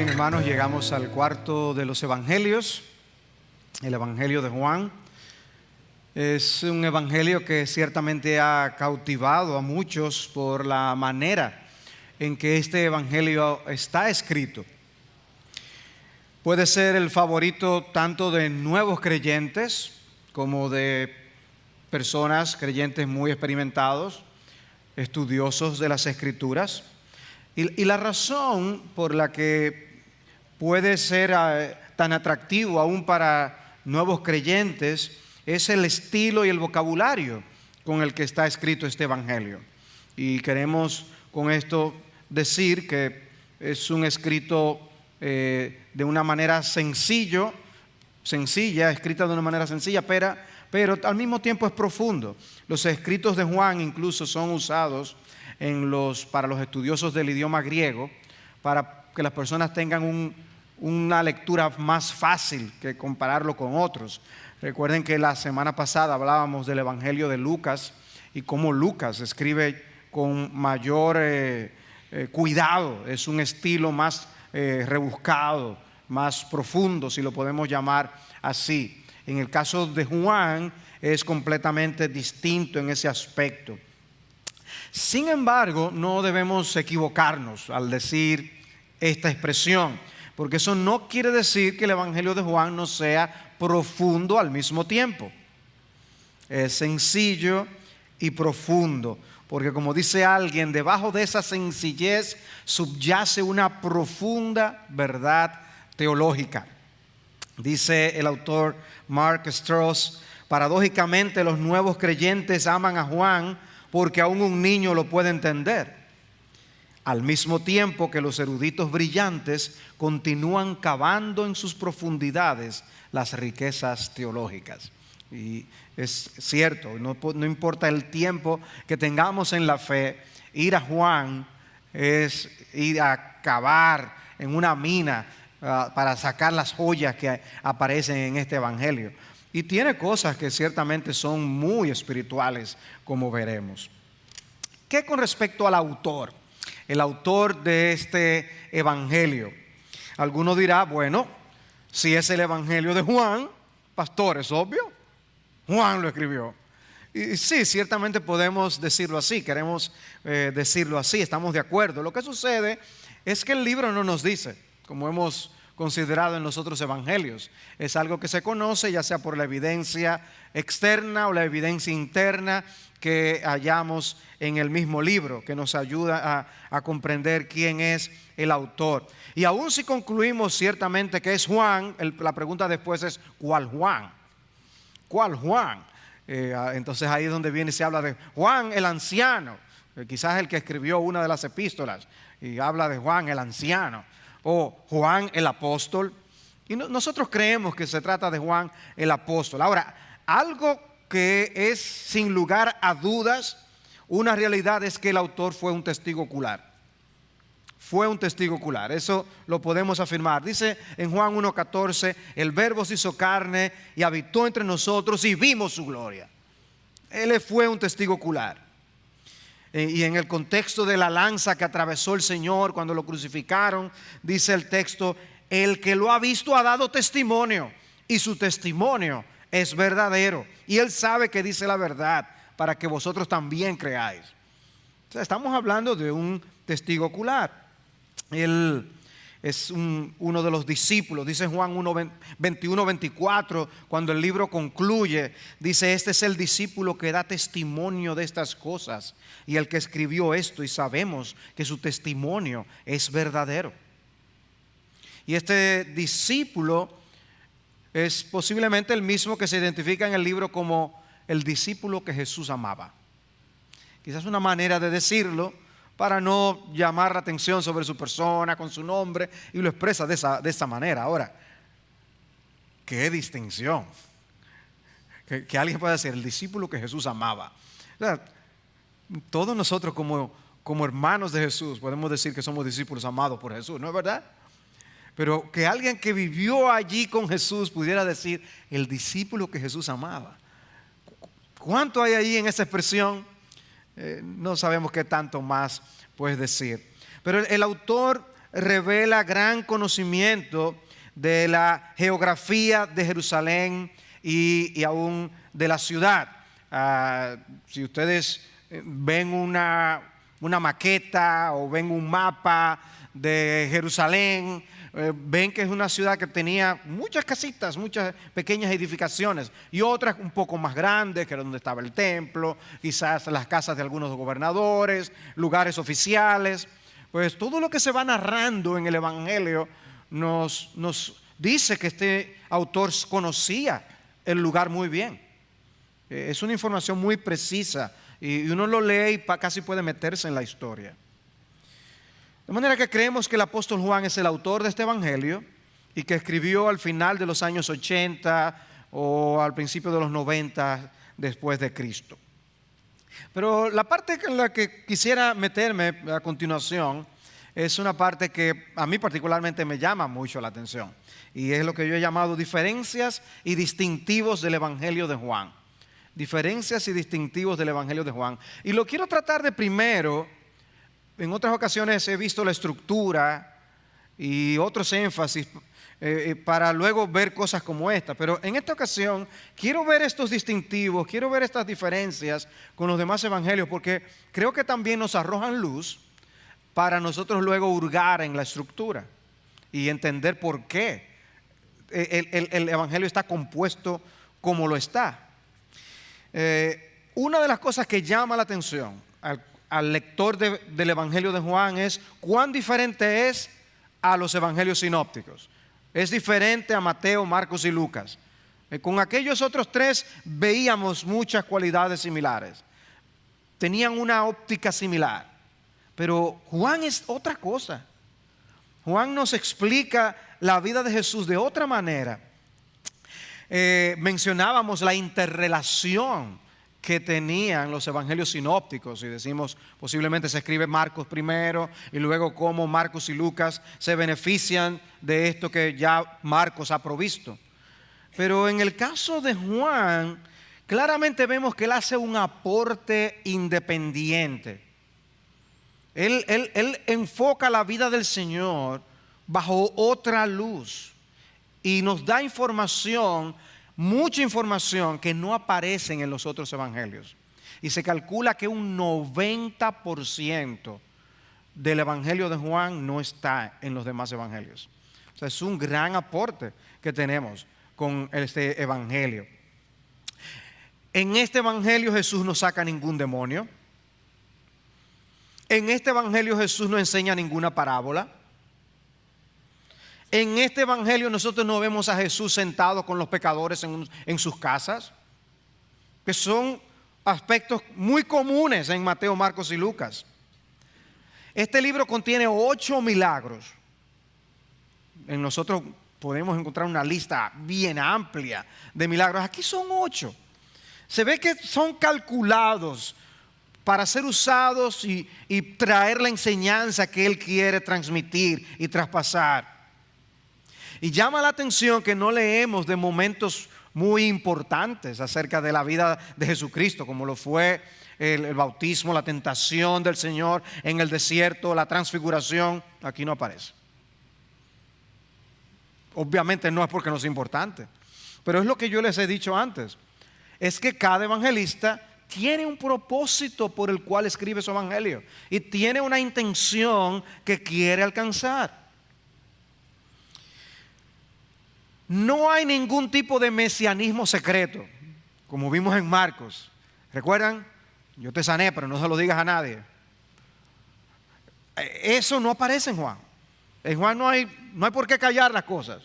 Bien, hermanos, llegamos al cuarto de los evangelios, el Evangelio de Juan. Es un evangelio que ciertamente ha cautivado a muchos por la manera en que este evangelio está escrito. Puede ser el favorito tanto de nuevos creyentes como de personas creyentes muy experimentados, estudiosos de las Escrituras. Y la razón por la que puede ser tan atractivo aún para nuevos creyentes es el estilo y el vocabulario con el que está escrito este evangelio. Y queremos con esto decir que es un escrito de una manera sencilla, escrita de una manera sencilla, pero al mismo tiempo es profundo. Los escritos de Juan incluso son usados para los estudiosos del idioma griego, para que las personas tengan una lectura más fácil que compararlo con otros. Recuerden que la semana pasada hablábamos del Evangelio de Lucas y cómo Lucas escribe con mayor cuidado. Es un estilo más rebuscado, más profundo, si lo podemos llamar así. En el caso de Juan es completamente distinto en ese aspecto. Sin embargo, no debemos equivocarnos al decir esta expresión, porque eso no quiere decir que el Evangelio de Juan no sea profundo al mismo tiempo. Es sencillo y profundo, porque como dice alguien, debajo de esa sencillez subyace una profunda verdad teológica. Dice el autor Mark Strauss: paradójicamente los nuevos creyentes aman a Juan porque aún un niño lo puede entender, al mismo tiempo que los eruditos brillantes continúan cavando en sus profundidades las riquezas teológicas. Y es cierto, no importa el tiempo que tengamos en la fe, ir a Juan es ir a cavar en una mina para sacar las joyas que aparecen en este evangelio. Y tiene cosas que ciertamente son muy espirituales, como veremos. ¿Qué con respecto al autor? El autor de este evangelio. Alguno dirá, bueno, si es el evangelio de Juan, pastor, es obvio, Juan lo escribió. Y sí, ciertamente podemos decirlo así, queremos decirlo así, estamos de acuerdo. Lo que sucede es que el libro no nos dice, como hemos considerado en los otros evangelios. Es algo que se conoce ya sea por la evidencia externa o la evidencia interna que hallamos en el mismo libro, que nos ayuda a comprender quién es el autor. Y aún si concluimos ciertamente que es Juan, la pregunta después es ¿cuál Juan? ¿Cuál Juan? Entonces ahí es donde viene y se habla de Juan el anciano, quizás el que escribió una de las epístolas, y habla de Juan el anciano, o Juan el apóstol. Y nosotros creemos que se trata de Juan el apóstol. Ahora, algo que es sin lugar a dudas una realidad es que el autor fue un testigo ocular. Fue un testigo ocular, eso lo podemos afirmar. Dice en Juan 1:14, el Verbo se hizo carne y habitó entre nosotros y vimos su gloria. Él fue un testigo ocular. Y en el contexto de la lanza que atravesó el Señor cuando lo crucificaron, dice el texto, el que lo ha visto ha dado testimonio y su testimonio es verdadero. Y él sabe que dice la verdad para que vosotros también creáis. O sea, estamos hablando de un testigo ocular. Él es uno de los discípulos. Dice Juan 21-24, cuando el libro concluye, dice: este es el discípulo que da testimonio de estas cosas y el que escribió esto, y sabemos que su testimonio es verdadero. Y este discípulo es posiblemente el mismo que se identifica en el libro como el discípulo que Jesús amaba. Quizás una manera de decirlo para no llamar la atención sobre su persona con su nombre, y lo expresa de esa manera. Ahora, qué distinción que alguien pueda decir el discípulo que Jesús amaba. O sea, todos nosotros como hermanos de Jesús podemos decir que somos discípulos amados por Jesús, ¿no es verdad? Pero que alguien que vivió allí con Jesús pudiera decir el discípulo que Jesús amaba. ¿Cuánto hay ahí en esa expresión? No sabemos qué tanto más puedes decir. Pero el autor revela gran conocimiento de la geografía de Jerusalén y aún de la ciudad. Si ustedes ven una maqueta o ven un mapa de Jerusalén, ven que es una ciudad que tenía muchas casitas, muchas pequeñas edificaciones y otras un poco más grandes, que era donde estaba el templo, quizás las casas de algunos gobernadores, lugares oficiales. Pues todo lo que se va narrando en el Evangelio nos dice que este autor conocía el lugar muy bien. Es una información muy precisa y uno lo lee y casi puede meterse en la historia. De manera que creemos que el apóstol Juan es el autor de este evangelio y que escribió al final de los años 80 o al principio de los 90 después de Cristo. Pero la parte en la que quisiera meterme a continuación es una parte que a mí particularmente me llama mucho la atención, y es lo que yo he llamado diferencias y distintivos del evangelio de Juan. Diferencias y distintivos del evangelio de Juan. Y lo quiero tratar de primero. En otras ocasiones he visto la estructura y otros énfasis para luego ver cosas como esta. Pero en esta ocasión quiero ver estos distintivos, quiero ver estas diferencias con los demás evangelios, porque creo que también nos arrojan luz para nosotros luego hurgar en la estructura y entender por qué el evangelio está compuesto como lo está. Una de las cosas que llama la atención al lector del evangelio de Juan es cuán diferente es a los evangelios sinópticos. Es diferente a Mateo, Marcos y Lucas. Con aquellos otros tres veíamos muchas cualidades similares. Tenían una óptica similar. Pero Juan es otra cosa. Juan nos explica la vida de Jesús de otra manera. Mencionábamos la interrelación que tenían los evangelios sinópticos, y decimos posiblemente se escribe Marcos primero y luego cómo Marcos y Lucas se benefician de esto que ya Marcos ha provisto. Pero en el caso de Juan, claramente vemos que él hace un aporte independiente. Él enfoca la vida del Señor bajo otra luz y nos da información, mucha información que no aparecen en los otros evangelios. Y se calcula que un 90% del evangelio de Juan no está en los demás evangelios. O sea, es un gran aporte que tenemos con este evangelio. En este evangelio Jesús no saca ningún demonio. En este evangelio Jesús no enseña ninguna parábola. En este evangelio nosotros no vemos a Jesús sentado con los pecadores en sus casas, que son aspectos muy comunes en Mateo, Marcos y Lucas. Este libro contiene 8 milagros. En nosotros podemos encontrar una lista bien amplia de milagros. Aquí son 8. Se ve que son calculados para ser usados y traer la enseñanza que Él quiere transmitir y traspasar. Y llama la atención que no leemos de momentos muy importantes acerca de la vida de Jesucristo, como lo fue el bautismo, la tentación del Señor en el desierto, la transfiguración. Aquí no aparece. Obviamente no es porque no es importante, pero es lo que yo les he dicho antes. Es que cada evangelista tiene un propósito por el cual escribe su evangelio y tiene una intención que quiere alcanzar. No hay ningún tipo de mesianismo secreto, como vimos en Marcos. ¿Recuerdan? Yo te sané, pero no se lo digas a nadie. Eso no aparece en Juan. En Juan no hay por qué callar las cosas.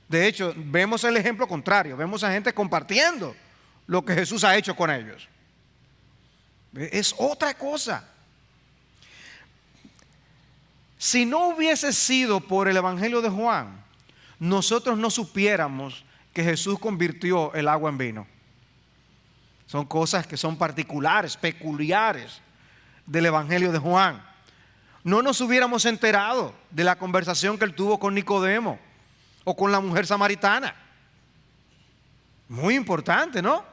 De hecho, vemos el ejemplo contrario. Vemos a gente compartiendo lo que Jesús ha hecho con ellos. Es otra cosa. Si no hubiese sido por el evangelio de Juan, nosotros no supiéramos que Jesús convirtió el agua en vino. Son cosas que son particulares, peculiares del evangelio de Juan. No nos hubiéramos enterado de la conversación que él tuvo con Nicodemo o con la mujer samaritana. Muy importante, ¿no?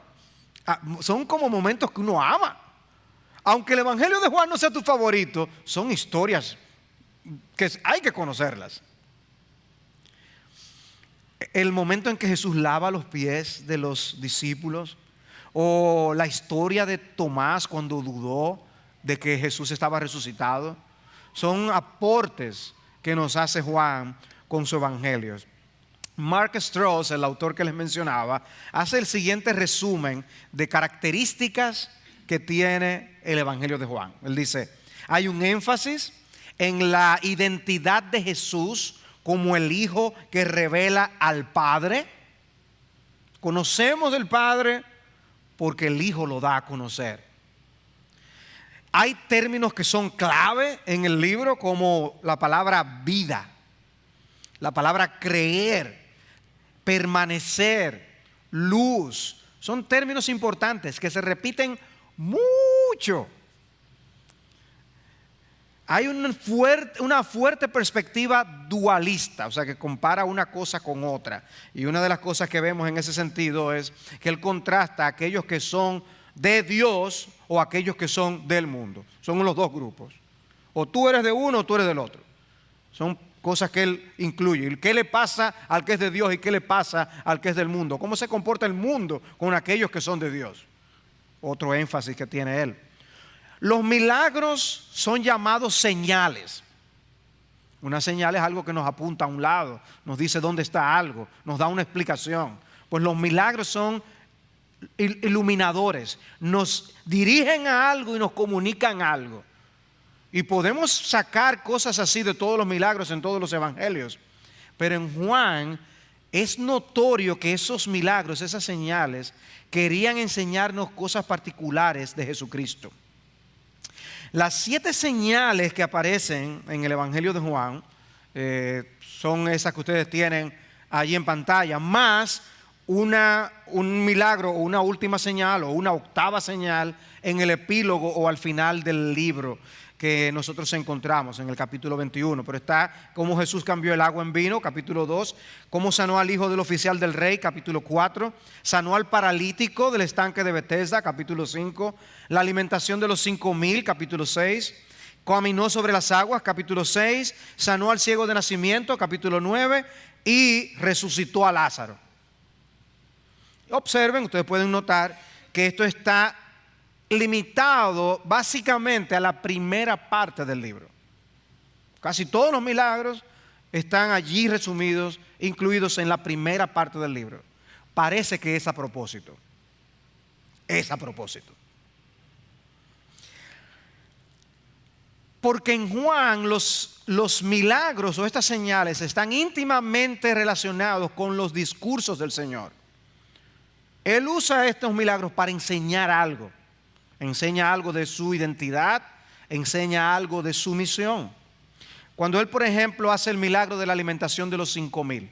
Son como momentos que uno ama. Aunque el evangelio de Juan no sea tu favorito, son historias que hay que conocerlas. El momento en que Jesús lava los pies de los discípulos, o la historia de Tomás cuando dudó de que Jesús estaba resucitado, son aportes que nos hace Juan con su evangelio. Mark Strauss, el autor que les mencionaba, hace el siguiente resumen de características que tiene el evangelio de Juan. Él dice: hay un énfasis en la identidad de Jesús como el Hijo que revela al Padre. Conocemos del Padre porque el Hijo lo da a conocer. Hay términos que son clave en el libro, como la palabra vida, la palabra creer, permanecer, luz. Son términos importantes que se repiten mucho. Hay una fuerte perspectiva dualista, o sea, que compara una cosa con otra. Y una de las cosas que vemos en ese sentido es que él contrasta a aquellos que son de Dios o aquellos que son del mundo. Son los dos grupos. O tú eres de uno o tú eres del otro. Son cosas que él incluye. ¿Qué le pasa al que es de Dios y qué le pasa al que es del mundo? ¿Cómo se comporta el mundo con aquellos que son de Dios? Otro énfasis que tiene él. Los milagros son llamados señales. Una señal es algo que nos apunta a un lado, nos dice dónde está algo, nos da una explicación. Pues los milagros son iluminadores, nos dirigen a algo y nos comunican algo. Y podemos sacar cosas así de todos los milagros en todos los evangelios. Pero en Juan es notorio que esos milagros, esas señales, querían enseñarnos cosas particulares de Jesucristo. Las 7 señales que aparecen en el Evangelio de Juan son esas que ustedes tienen allí en pantalla, más un milagro o una última señal o una octava señal en el epílogo o al final del libro que nosotros encontramos en el capítulo 21. Pero está cómo Jesús cambió el agua en vino, capítulo 2, cómo sanó al hijo del oficial del rey, capítulo 4, sanó al paralítico del estanque de Betesda, capítulo 5, la alimentación de los 5,000, capítulo 6, caminó sobre las aguas, capítulo 6, sanó al ciego de nacimiento, capítulo 9, y resucitó a Lázaro. Observen, ustedes pueden notar que esto está limitado básicamente a la primera parte del libro. Casi todos los milagros están allí resumidos, incluidos en la primera parte del libro. Parece que es a propósito. Es a propósito. Porque en Juan los milagros o estas señales están íntimamente relacionados con los discursos del Señor. Él usa estos milagros para enseñar algo. Enseña algo de su identidad, enseña algo de su misión. Cuando él, por ejemplo, hace el milagro de la alimentación de los 5,000,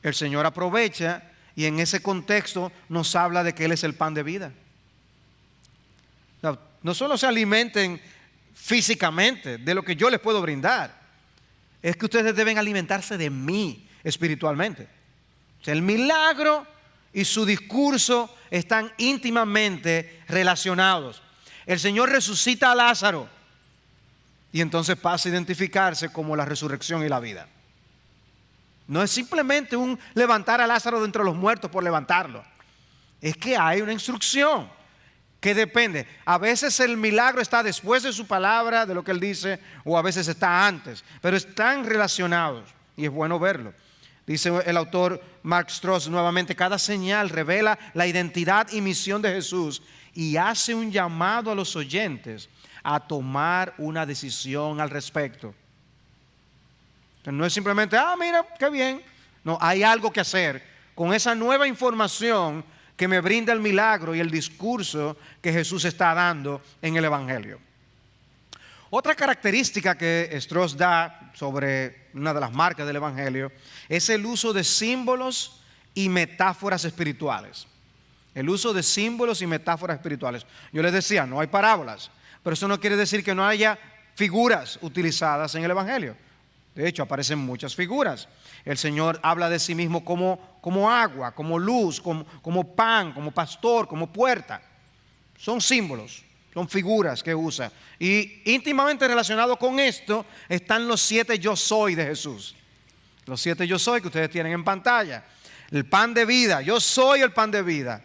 el Señor aprovecha y en ese contexto nos habla de que Él es el pan de vida. No solo se alimenten físicamente de lo que yo les puedo brindar, es que ustedes deben alimentarse de mí espiritualmente. O sea, el milagro y su discurso están íntimamente relacionados. El Señor resucita a Lázaro y entonces pasa a identificarse como la resurrección y la vida. No es simplemente un levantar a Lázaro de entre los muertos por levantarlo. Es que hay una instrucción que depende. A veces el milagro está después de su palabra, de lo que él dice, o a veces está antes, pero están relacionados y es bueno verlo. Dice el autor Mark Strauss nuevamente: cada señal revela la identidad y misión de Jesús y hace un llamado a los oyentes a tomar una decisión al respecto. Entonces, no es simplemente, mira, qué bien. No, hay algo que hacer con esa nueva información que me brinda el milagro y el discurso que Jesús está dando en el Evangelio. Otra característica que Strauss da sobre una de las marcas del Evangelio es el uso de símbolos y metáforas espirituales. El uso de símbolos y metáforas espirituales. Yo les decía, no hay parábolas, pero eso no quiere decir que no haya figuras utilizadas en el Evangelio. De hecho, aparecen muchas figuras. El Señor habla de sí mismo como agua, como luz, como pan, como pastor, como puerta. Son símbolos. Son figuras que usa. Y íntimamente relacionado con esto están los 7 yo soy de Jesús. Los 7 yo soy que ustedes tienen en pantalla. El pan de vida. Yo soy el pan de vida.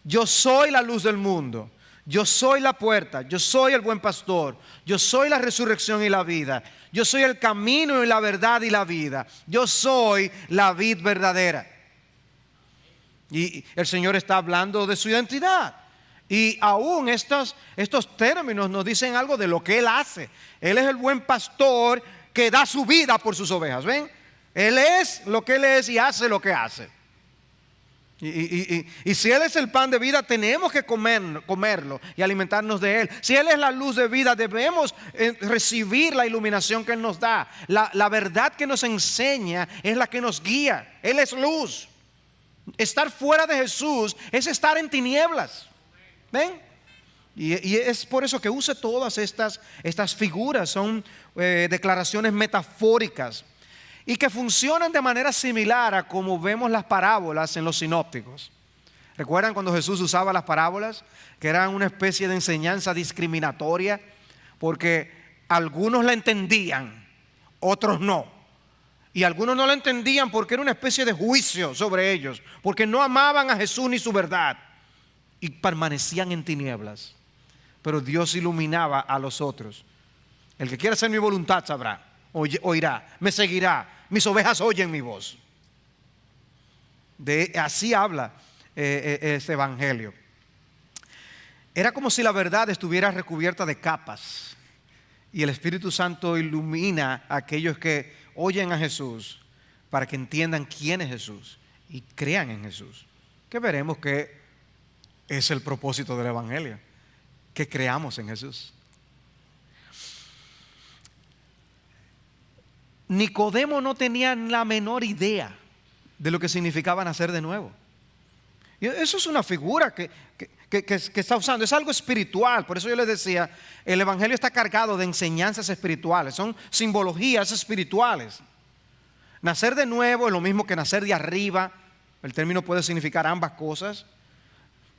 Yo soy la luz del mundo. Yo soy la puerta. Yo soy el buen pastor. Yo soy la resurrección y la vida. Yo soy el camino y la verdad y la vida. Yo soy la vid verdadera. Y el Señor está hablando de su identidad. Y aún estos términos nos dicen algo de lo que Él hace. Él es el buen pastor que da su vida por sus ovejas. ¿Ven? Él es lo que Él es y hace lo que hace. Y si Él es el pan de vida, tenemos que comerlo y alimentarnos de Él. Si Él es la luz de vida, debemos recibir la iluminación que Él nos da. La verdad que nos enseña es la que nos guía. Él es luz. Estar fuera de Jesús es estar en tinieblas. ¿Ven? Y es por eso que usa todas estas figuras. Son declaraciones metafóricas y que funcionan de manera similar a como vemos las parábolas en los sinópticos. ¿Recuerdan cuando Jesús usaba las parábolas? Que eran una especie de enseñanza discriminatoria, porque algunos la entendían, otros no. Y algunos no la entendían porque era una especie de juicio sobre ellos, porque no amaban a Jesús ni su verdad y permanecían en tinieblas. Pero Dios iluminaba a los otros. El que quiera hacer mi voluntad sabrá, oirá, me seguirá. Mis ovejas oyen mi voz. Así habla este evangelio. Era como si la verdad estuviera recubierta de capas y el Espíritu Santo ilumina a aquellos que oyen a Jesús para que entiendan quién es Jesús y crean en Jesús. Que veremos que es el propósito del evangelio, que creamos en Jesús. Nicodemo no tenía la menor idea de lo que significaba nacer de nuevo. Y eso es una figura que está usando, es algo espiritual. Por eso yo les decía, el evangelio está cargado de enseñanzas espirituales, son simbologías espirituales. Nacer de nuevo es lo mismo que nacer de arriba. El término puede significar ambas cosas.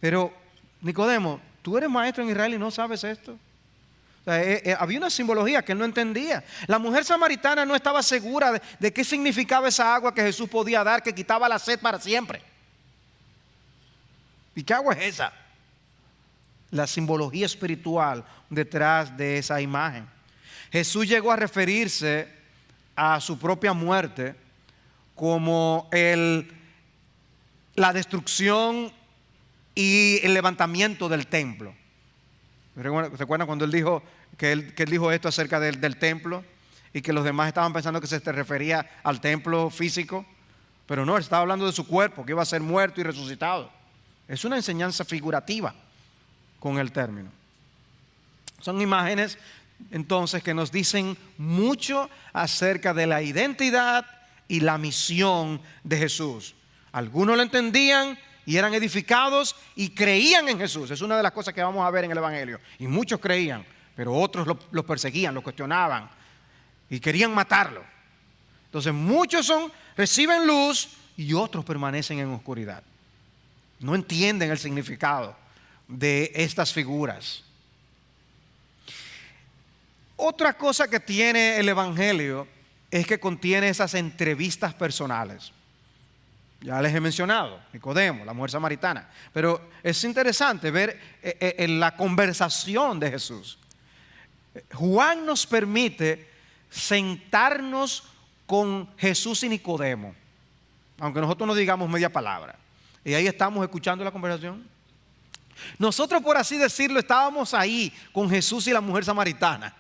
Pero Nicodemo, tú eres maestro en Israel y no sabes esto. O sea, había una simbología que él no entendía. La mujer samaritana no estaba segura de qué significaba esa agua que Jesús podía dar, que quitaba la sed para siempre. ¿Y qué agua es esa? La simbología espiritual detrás de esa imagen. Jesús llegó a referirse a su propia muerte como la destrucción y el levantamiento del templo. ¿Se acuerdan cuando él dijo que él dijo esto acerca del templo y que los demás estaban pensando que se refería al templo físico? Pero no, él estaba hablando de su cuerpo, que iba a ser muerto y resucitado. Es una enseñanza figurativa con el término. Son imágenes entonces que nos dicen mucho acerca de la identidad y la misión de Jesús. Algunos lo entendían y eran edificados y creían en Jesús. Es una de las cosas que vamos a ver en el evangelio. Y muchos creían, pero otros los perseguían, los cuestionaban y querían matarlo. Entonces muchos reciben luz y otros permanecen en oscuridad. No entienden el significado de estas figuras. Otra cosa que tiene el evangelio es que contiene esas entrevistas personales. Ya les he mencionado, Nicodemo, la mujer samaritana. Pero es interesante ver en la conversación de Jesús. Juan nos permite sentarnos con Jesús y Nicodemo, aunque nosotros no digamos media palabra. Y ahí estamos escuchando la conversación. Nosotros, por así decirlo, estábamos ahí con Jesús y la mujer samaritana.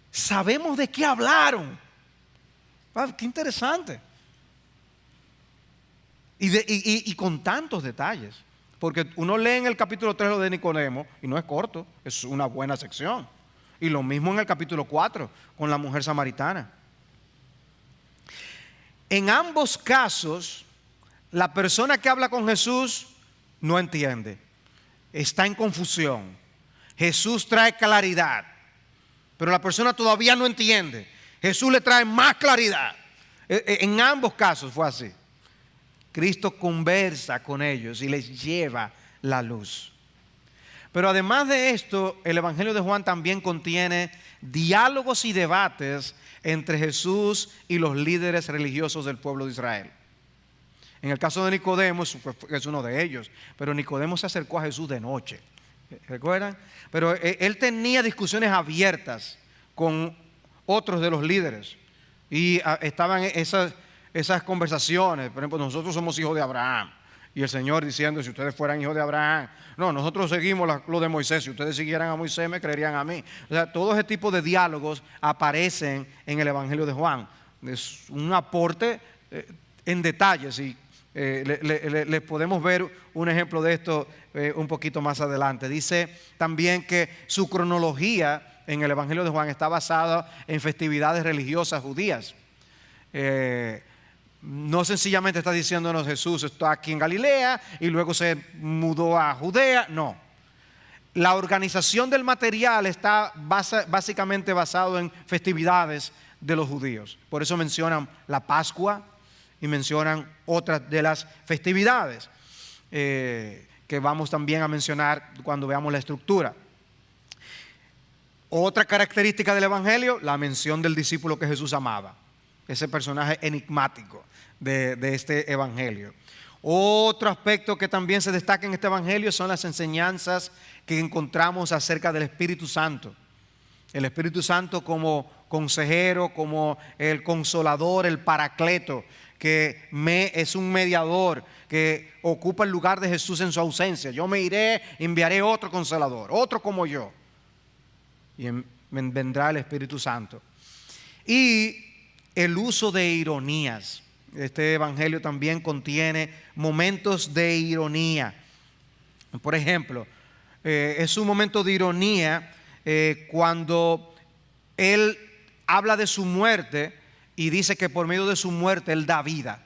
Sabemos de qué hablaron. Qué interesante. Y con tantos detalles. Porque uno lee en el capítulo 3 lo de Nicodemo y no es corto, es una buena sección. Y lo mismo en el capítulo 4 con la mujer samaritana. En ambos casos, la persona que habla con Jesús no entiende, está en confusión. Jesús trae claridad, pero la persona todavía no entiende. Jesús le trae más claridad. En ambos casos fue así. Cristo conversa con ellos y les lleva la luz. Pero además de esto, el Evangelio de Juan también contiene diálogos y debates entre Jesús y los líderes religiosos del pueblo de Israel. En el caso de Nicodemo, es uno de ellos, pero Nicodemo se acercó a Jesús de noche, ¿recuerdan? Pero él tenía discusiones abiertas con otros de los líderes y estaban esas conversaciones. Por ejemplo, nosotros somos hijos de Abraham. Y el Señor diciendo, si ustedes fueran hijos de Abraham, no, nosotros seguimos lo de Moisés, si ustedes siguieran a Moisés me creerían a mí. O sea, todo ese tipo de diálogos aparecen en el Evangelio de Juan. Es un aporte en detalles y les podemos ver un ejemplo de esto un poquito más adelante. Dice también que su cronología en el Evangelio de Juan está basada en festividades religiosas judías. No sencillamente está diciéndonos Jesús está aquí en Galilea y luego se mudó a Judea, no. La organización del material está básicamente basado en festividades de los judíos. Por eso mencionan la Pascua y mencionan otras de las festividades que vamos también a mencionar cuando veamos la estructura. Otra característica del Evangelio, la mención del discípulo que Jesús amaba. Ese personaje enigmático de este Evangelio. Otro aspecto que también se destaca en este Evangelio son las enseñanzas que encontramos acerca del Espíritu Santo. El Espíritu Santo como consejero, como el consolador, el paracleto, que es un mediador que ocupa el lugar de Jesús en su ausencia. Yo me iré, enviaré otro consolador, otro como yo. Y vendrá el Espíritu Santo. Y el uso de ironías. Este Evangelio también contiene momentos de ironía. Por ejemplo, es un momento de ironía cuando él habla de su muerte y dice que por medio de su muerte él da vida.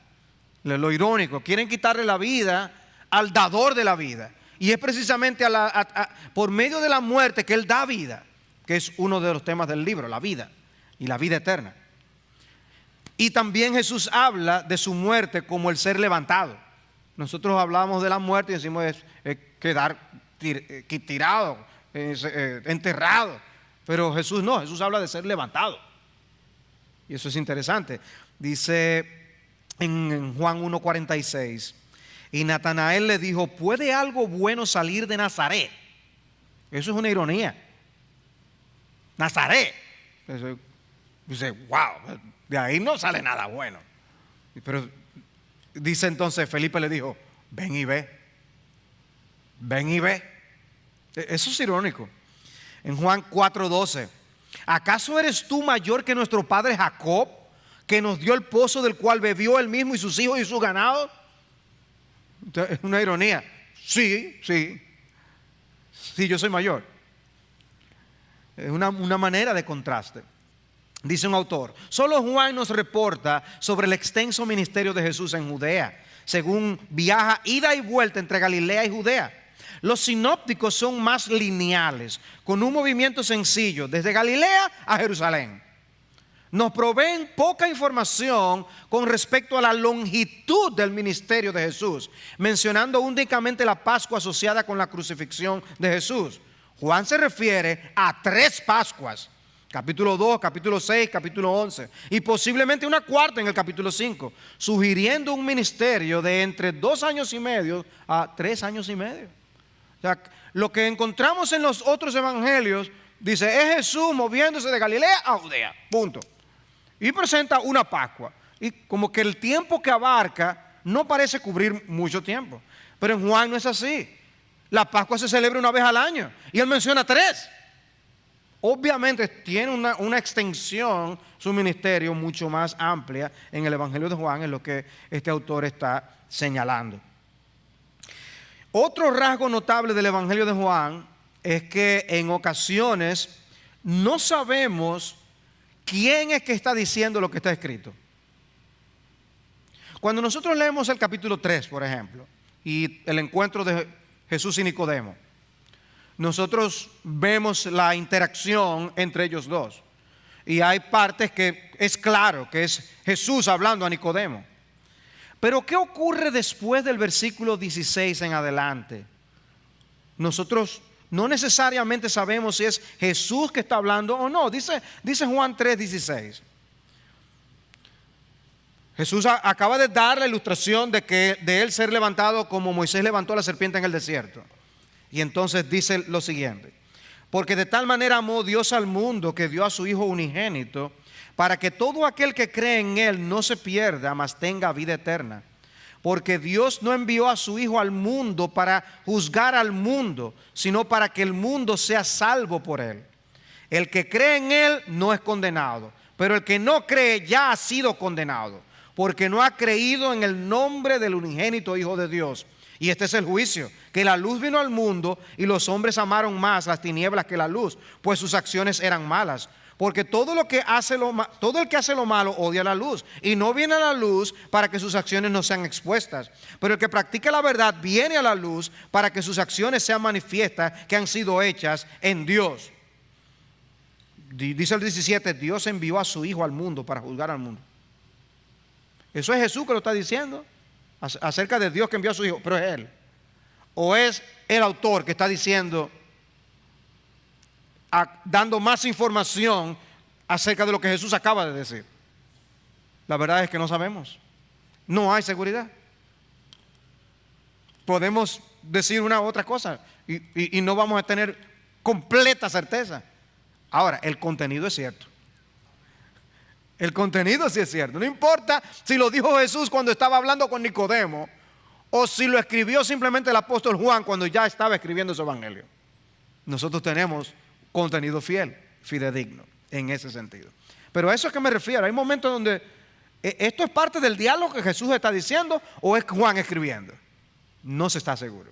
Lo irónico, quieren quitarle la vida al dador de la vida. Y es precisamente por medio de la muerte que él da vida, que es uno de los temas del libro, la vida y la vida eterna. Y también Jesús habla de su muerte como el ser levantado. Nosotros hablamos de la muerte y decimos quedar tirado, enterrado. Pero Jesús no, Jesús habla de ser levantado. Y eso es interesante. Dice en Juan 1:46, y Natanael le dijo, ¿puede algo bueno salir de Nazaret? Eso es una ironía. Nazaret. Dice, wow, de ahí no sale nada bueno. Pero dice entonces, Felipe le dijo, ven y ve. Ven y ve. Eso es irónico. En Juan 4:12, ¿acaso eres tú mayor que nuestro padre Jacob, que nos dio el pozo del cual bebió él mismo y sus hijos y su ganado? Es una ironía. Sí, yo soy mayor. Es una manera de contraste. Dice un autor, solo Juan nos reporta sobre el extenso ministerio de Jesús en Judea, según viaja ida y vuelta entre Galilea y Judea. Los sinópticos son más lineales, con un movimiento sencillo, desde Galilea a Jerusalén. Nos proveen poca información con respecto a la longitud del ministerio de Jesús, mencionando únicamente la Pascua asociada con la crucifixión de Jesús. Juan se refiere a 3 Pascuas. Capítulo 2, capítulo 6, capítulo 11 y posiblemente una cuarta en el capítulo 5, sugiriendo un ministerio de entre 2 años y medio a 3 años y medio. O sea, lo que encontramos en los otros evangelios dice, es Jesús moviéndose de Galilea a Judea, punto. Y presenta una Pascua. Y como que el tiempo que abarca no parece cubrir mucho tiempo. Pero en Juan no es así. La Pascua se celebra una vez al año y él menciona 3. Obviamente tiene una extensión, su ministerio mucho más amplia en el Evangelio de Juan, es lo que este autor está señalando. Otro rasgo notable del Evangelio de Juan es que en ocasiones no sabemos quién es que está diciendo lo que está escrito. Cuando nosotros leemos el capítulo 3, por ejemplo, y el encuentro de Jesús y Nicodemo, nosotros vemos la interacción entre ellos dos. Y hay partes que es claro que es Jesús hablando a Nicodemo. Pero ¿qué ocurre después del versículo 16 en adelante? Nosotros no necesariamente sabemos si es Jesús que está hablando o no. Dice Juan 3:16. Jesús acaba de dar la ilustración de él ser levantado como Moisés levantó a la serpiente en el desierto. Y entonces dice lo siguiente: porque de tal manera amó Dios al mundo que dio a su Hijo unigénito, para que todo aquel que cree en Él no se pierda, mas tenga vida eterna. Porque Dios no envió a su Hijo al mundo para juzgar al mundo, sino para que el mundo sea salvo por Él. El que cree en Él no es condenado, pero el que no cree ya ha sido condenado, porque no ha creído en el nombre del unigénito Hijo de Dios. Y este es el juicio, que la luz vino al mundo y los hombres amaron más las tinieblas que la luz, pues sus acciones eran malas. Porque todo el que hace lo malo odia la luz y no viene a la luz para que sus acciones no sean expuestas. Pero el que practica la verdad viene a la luz para que sus acciones sean manifiestas, que han sido hechas en Dios. Dice el 17, Dios envió a su Hijo al mundo para juzgar al mundo. Eso es Jesús que lo está diciendo acerca de Dios que envió a su Hijo, pero es Él. O es el autor que está diciendo, dando más información acerca de lo que Jesús acaba de decir. La verdad es que no sabemos. No hay seguridad. Podemos decir una u otra cosa y no vamos a tener completa certeza. Ahora, el contenido es cierto. El contenido sí es cierto. No importa si lo dijo Jesús cuando estaba hablando con Nicodemo o si lo escribió simplemente el apóstol Juan cuando ya estaba escribiendo su evangelio. Nosotros tenemos contenido fiel, fidedigno, en ese sentido. Pero a eso es que me refiero. Hay momentos donde esto es parte del diálogo que Jesús está diciendo o es Juan escribiendo. No se está seguro.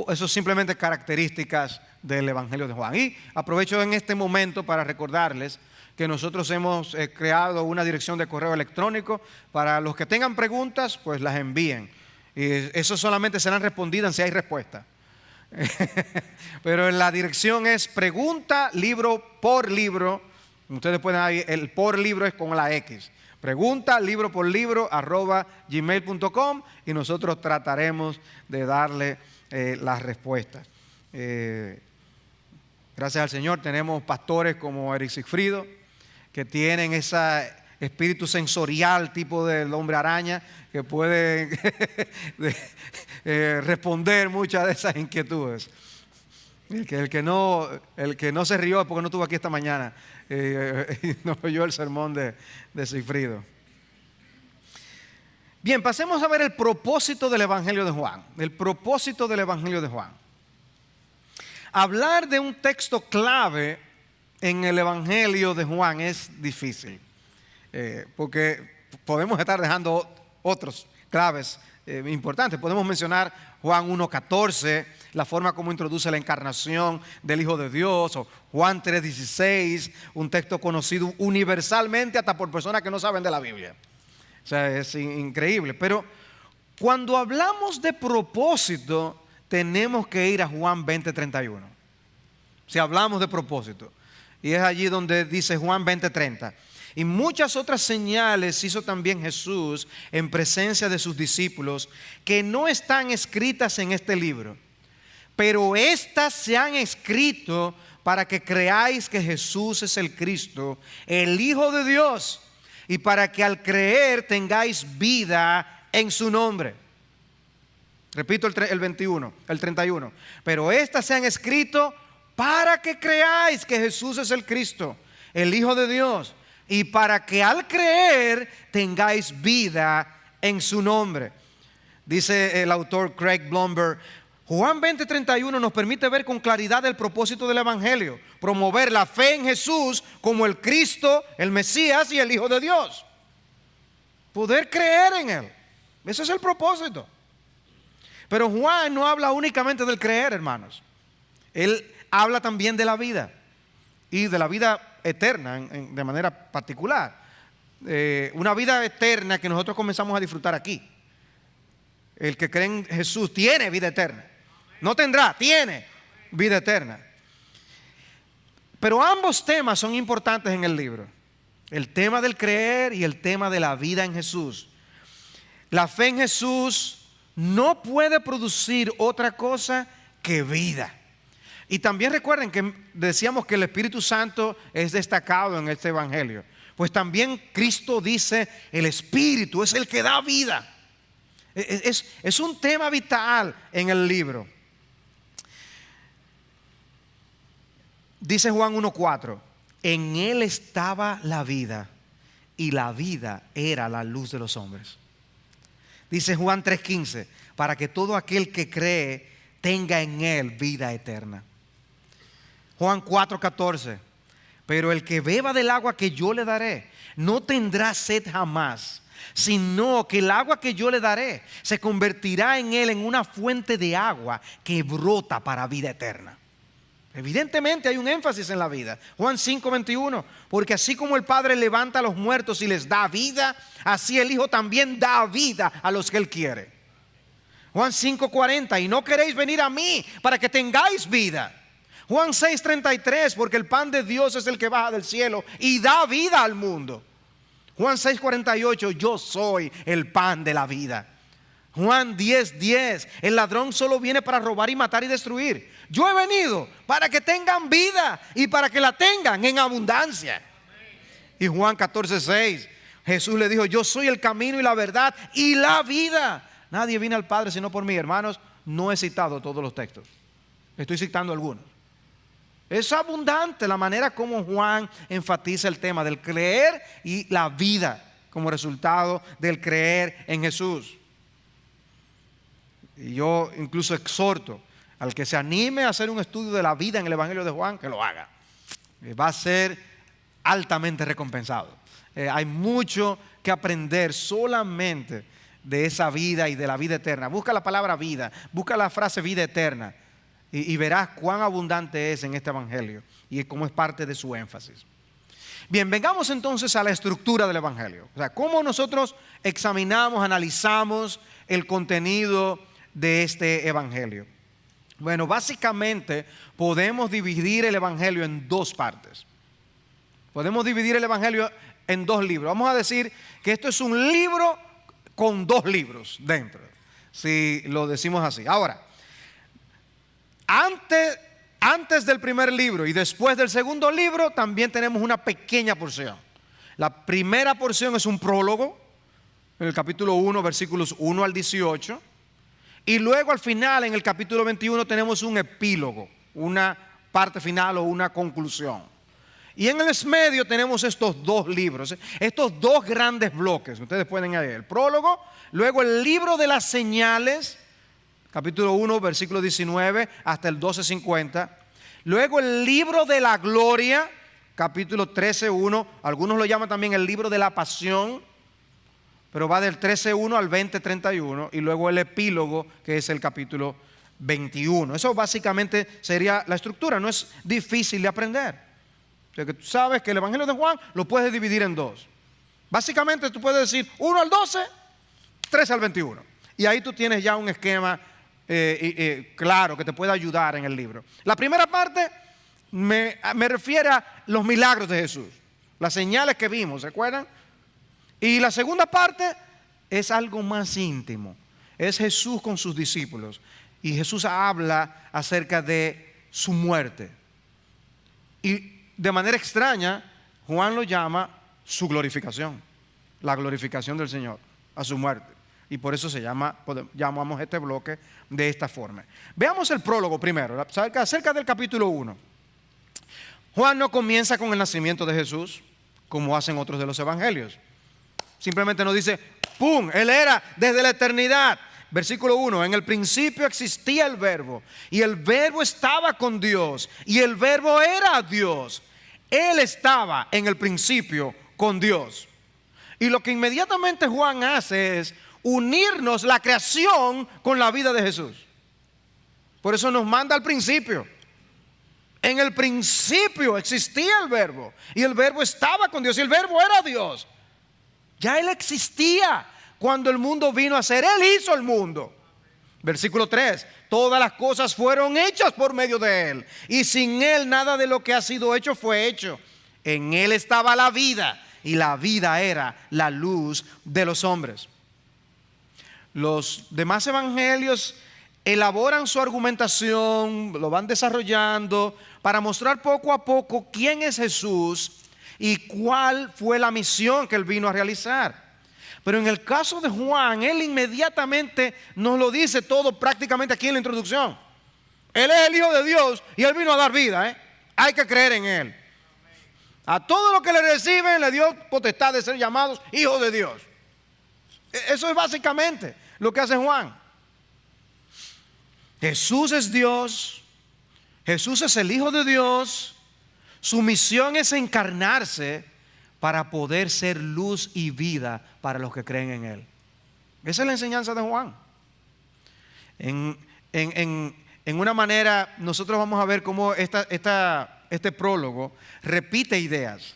Eso es simplemente características del evangelio de Juan. Y aprovecho en este momento para recordarles que nosotros hemos creado una dirección de correo electrónico. Para los que tengan preguntas, pues las envíen. Y eso solamente serán respondidas si hay respuesta. Pero la dirección es pregunta libro por libro. Ustedes pueden ahí, el por libro es con la X. Pregunta libro por libro @gmail.com y nosotros trataremos de darle las respuestas. Gracias al Señor tenemos pastores como Eric Sigfrido que tienen ese espíritu sensorial tipo del hombre araña que puede responder muchas de esas inquietudes. El que no se rió porque no estuvo aquí esta mañana y no oyó el sermón de Sigfrido. Bien, pasemos a ver el propósito del Evangelio de Juan. El propósito del Evangelio de Juan. Hablar de un texto clave en el Evangelio de Juan es difícil, porque podemos estar dejando otros claves importantes. Podemos mencionar Juan 1:14, la forma como introduce la encarnación del Hijo de Dios, o Juan 3:16, un texto conocido universalmente hasta por personas que no saben de la Biblia. O sea, es increíble. Pero cuando hablamos de propósito, tenemos que ir a Juan 20:31. Si hablamos de propósito. Y es allí donde dice Juan 20:30. Y muchas otras señales hizo también Jesús en presencia de sus discípulos que no están escritas en este libro. Pero estas se han escrito para que creáis que Jesús es el Cristo, el Hijo de Dios, y para que al creer tengáis vida en su nombre. Repito el 31. Pero estas se han escrito para que creáis que Jesús es el Cristo, el Hijo de Dios, y para que al creer tengáis vida en su nombre. Dice el autor Craig Blomberg, Juan 20:31 nos permite ver con claridad el propósito del Evangelio: promover la fe en Jesús como el Cristo, el Mesías y el Hijo de Dios. Poder creer en Él. Ese es el propósito. Pero Juan no habla únicamente del creer, hermanos. Él habla también de la vida y de la vida eterna de manera particular. Una vida eterna que nosotros comenzamos a disfrutar aquí. El que cree en Jesús tiene vida eterna. No tendrá, tiene vida eterna. Pero ambos temas son importantes en el libro. El tema del creer y el tema de la vida en Jesús. La fe en Jesús no puede producir otra cosa que vida. Y también recuerden que decíamos que el Espíritu Santo es destacado en este evangelio. Pues también Cristo dice, el Espíritu es el que da vida. Es un tema vital en el libro. Dice Juan 1:4, en Él estaba la vida y la vida era la luz de los hombres. Dice Juan 3:15, para que todo aquel que cree tenga en Él vida eterna. Juan 4:14, pero el que beba del agua que yo le daré no tendrá sed jamás, sino que el agua que yo le daré se convertirá en él en una fuente de agua que brota para vida eterna. Evidentemente hay un énfasis en la vida. Juan 5:21, porque así como el Padre levanta a los muertos y les da vida, así el Hijo también da vida a los que Él quiere. Juan 5:40, y no queréis venir a mí para que tengáis vida. Juan 6:33, porque el pan de Dios es el que baja del cielo y da vida al mundo. Juan 6:48, yo soy el pan de la vida. Juan 10:10, el ladrón solo viene para robar y matar y destruir. Yo he venido para que tengan vida y para que la tengan en abundancia. Y Juan 14:6, Jesús le dijo, yo soy el camino y la verdad y la vida. Nadie viene al Padre sino por mí. Hermanos, no he citado todos los textos, estoy citando algunos. Es abundante la manera como Juan enfatiza el tema del creer y la vida como resultado del creer en Jesús. Y yo incluso exhorto al que se anime a hacer un estudio de la vida en el Evangelio de Juan, que lo haga. Va a ser altamente recompensado. Hay mucho que aprender solamente de esa vida y de la vida eterna. Busca la palabra vida, busca la frase vida eterna. Y verás cuán abundante es en este evangelio y cómo es parte de su énfasis. Bien, vengamos entonces a la estructura del evangelio. O sea, cómo nosotros examinamos, analizamos el contenido de este evangelio. Bueno, básicamente podemos dividir el evangelio en dos partes. Podemos dividir el evangelio en dos libros. Vamos a decir que esto es un libro con dos libros dentro, si lo decimos así. Ahora, antes del primer libro y después del segundo libro también tenemos una pequeña porción. La primera porción es un prólogo, en el capítulo 1, versículos 1 al 18. Y luego al final, en el capítulo 21, tenemos un epílogo, una parte final o una conclusión. Y en el medio tenemos estos dos libros, estos dos grandes bloques. Ustedes pueden ver el prólogo, luego el libro de las señales, capítulo 1, versículo 19 hasta el 12:50. Luego el libro de la gloria, capítulo 13:1. Algunos lo llaman también el libro de la pasión, pero va del 13:1 al 20:31. Y luego el epílogo, que es el capítulo 21. Eso básicamente sería la estructura. No es difícil de aprender. O sea, que tú sabes que el Evangelio de Juan lo puedes dividir en dos. Básicamente tú puedes decir 1 al 12, 13 al 21. Y ahí tú tienes ya un esquema claro que te puede ayudar en el libro. La primera parte me refiere a los milagros de Jesús, las señales que vimos, ¿se acuerdan? Y la segunda parte es algo más íntimo, es Jesús con sus discípulos. Y Jesús habla acerca de su muerte. Y de manera extraña, Juan lo llama su glorificación, la glorificación del Señor a su muerte. Y por eso llamamos este bloque de esta forma. Veamos el prólogo primero, acerca del capítulo 1. Juan no comienza con el nacimiento de Jesús, como hacen otros de los evangelios. Simplemente nos dice, ¡pum!, Él era desde la eternidad. Versículo 1, en el principio existía el verbo, y el verbo estaba con Dios, y el verbo era Dios. Él estaba en el principio con Dios. Y lo que inmediatamente Juan hace es unirnos la creación con la vida de Jesús. Por eso nos manda al principio. En el principio existía el verbo, y el verbo estaba con Dios, y el verbo era Dios. Ya Él existía cuando el mundo vino a ser. Él hizo el mundo. Versículo 3, todas las cosas fueron hechas por medio de Él, y sin Él nada de lo que ha sido hecho fue hecho. En Él estaba la vida, y la vida era la luz de los hombres. Los demás evangelios elaboran su argumentación, lo van desarrollando para mostrar poco a poco quién es Jesús y cuál fue la misión que él vino a realizar. Pero en el caso de Juan, él inmediatamente nos lo dice todo prácticamente aquí en la introducción. Él es el Hijo de Dios y él vino a dar vida, Hay que creer en él. A todos los que le reciben le dio potestad de ser llamados hijos de Dios. Eso es básicamente lo que hace Juan. Jesús es Dios, Jesús es el Hijo de Dios, su misión es encarnarse para poder ser luz y vida para los que creen en Él. Esa es la enseñanza de Juan. En una manera, nosotros vamos a ver cómo este prólogo repite ideas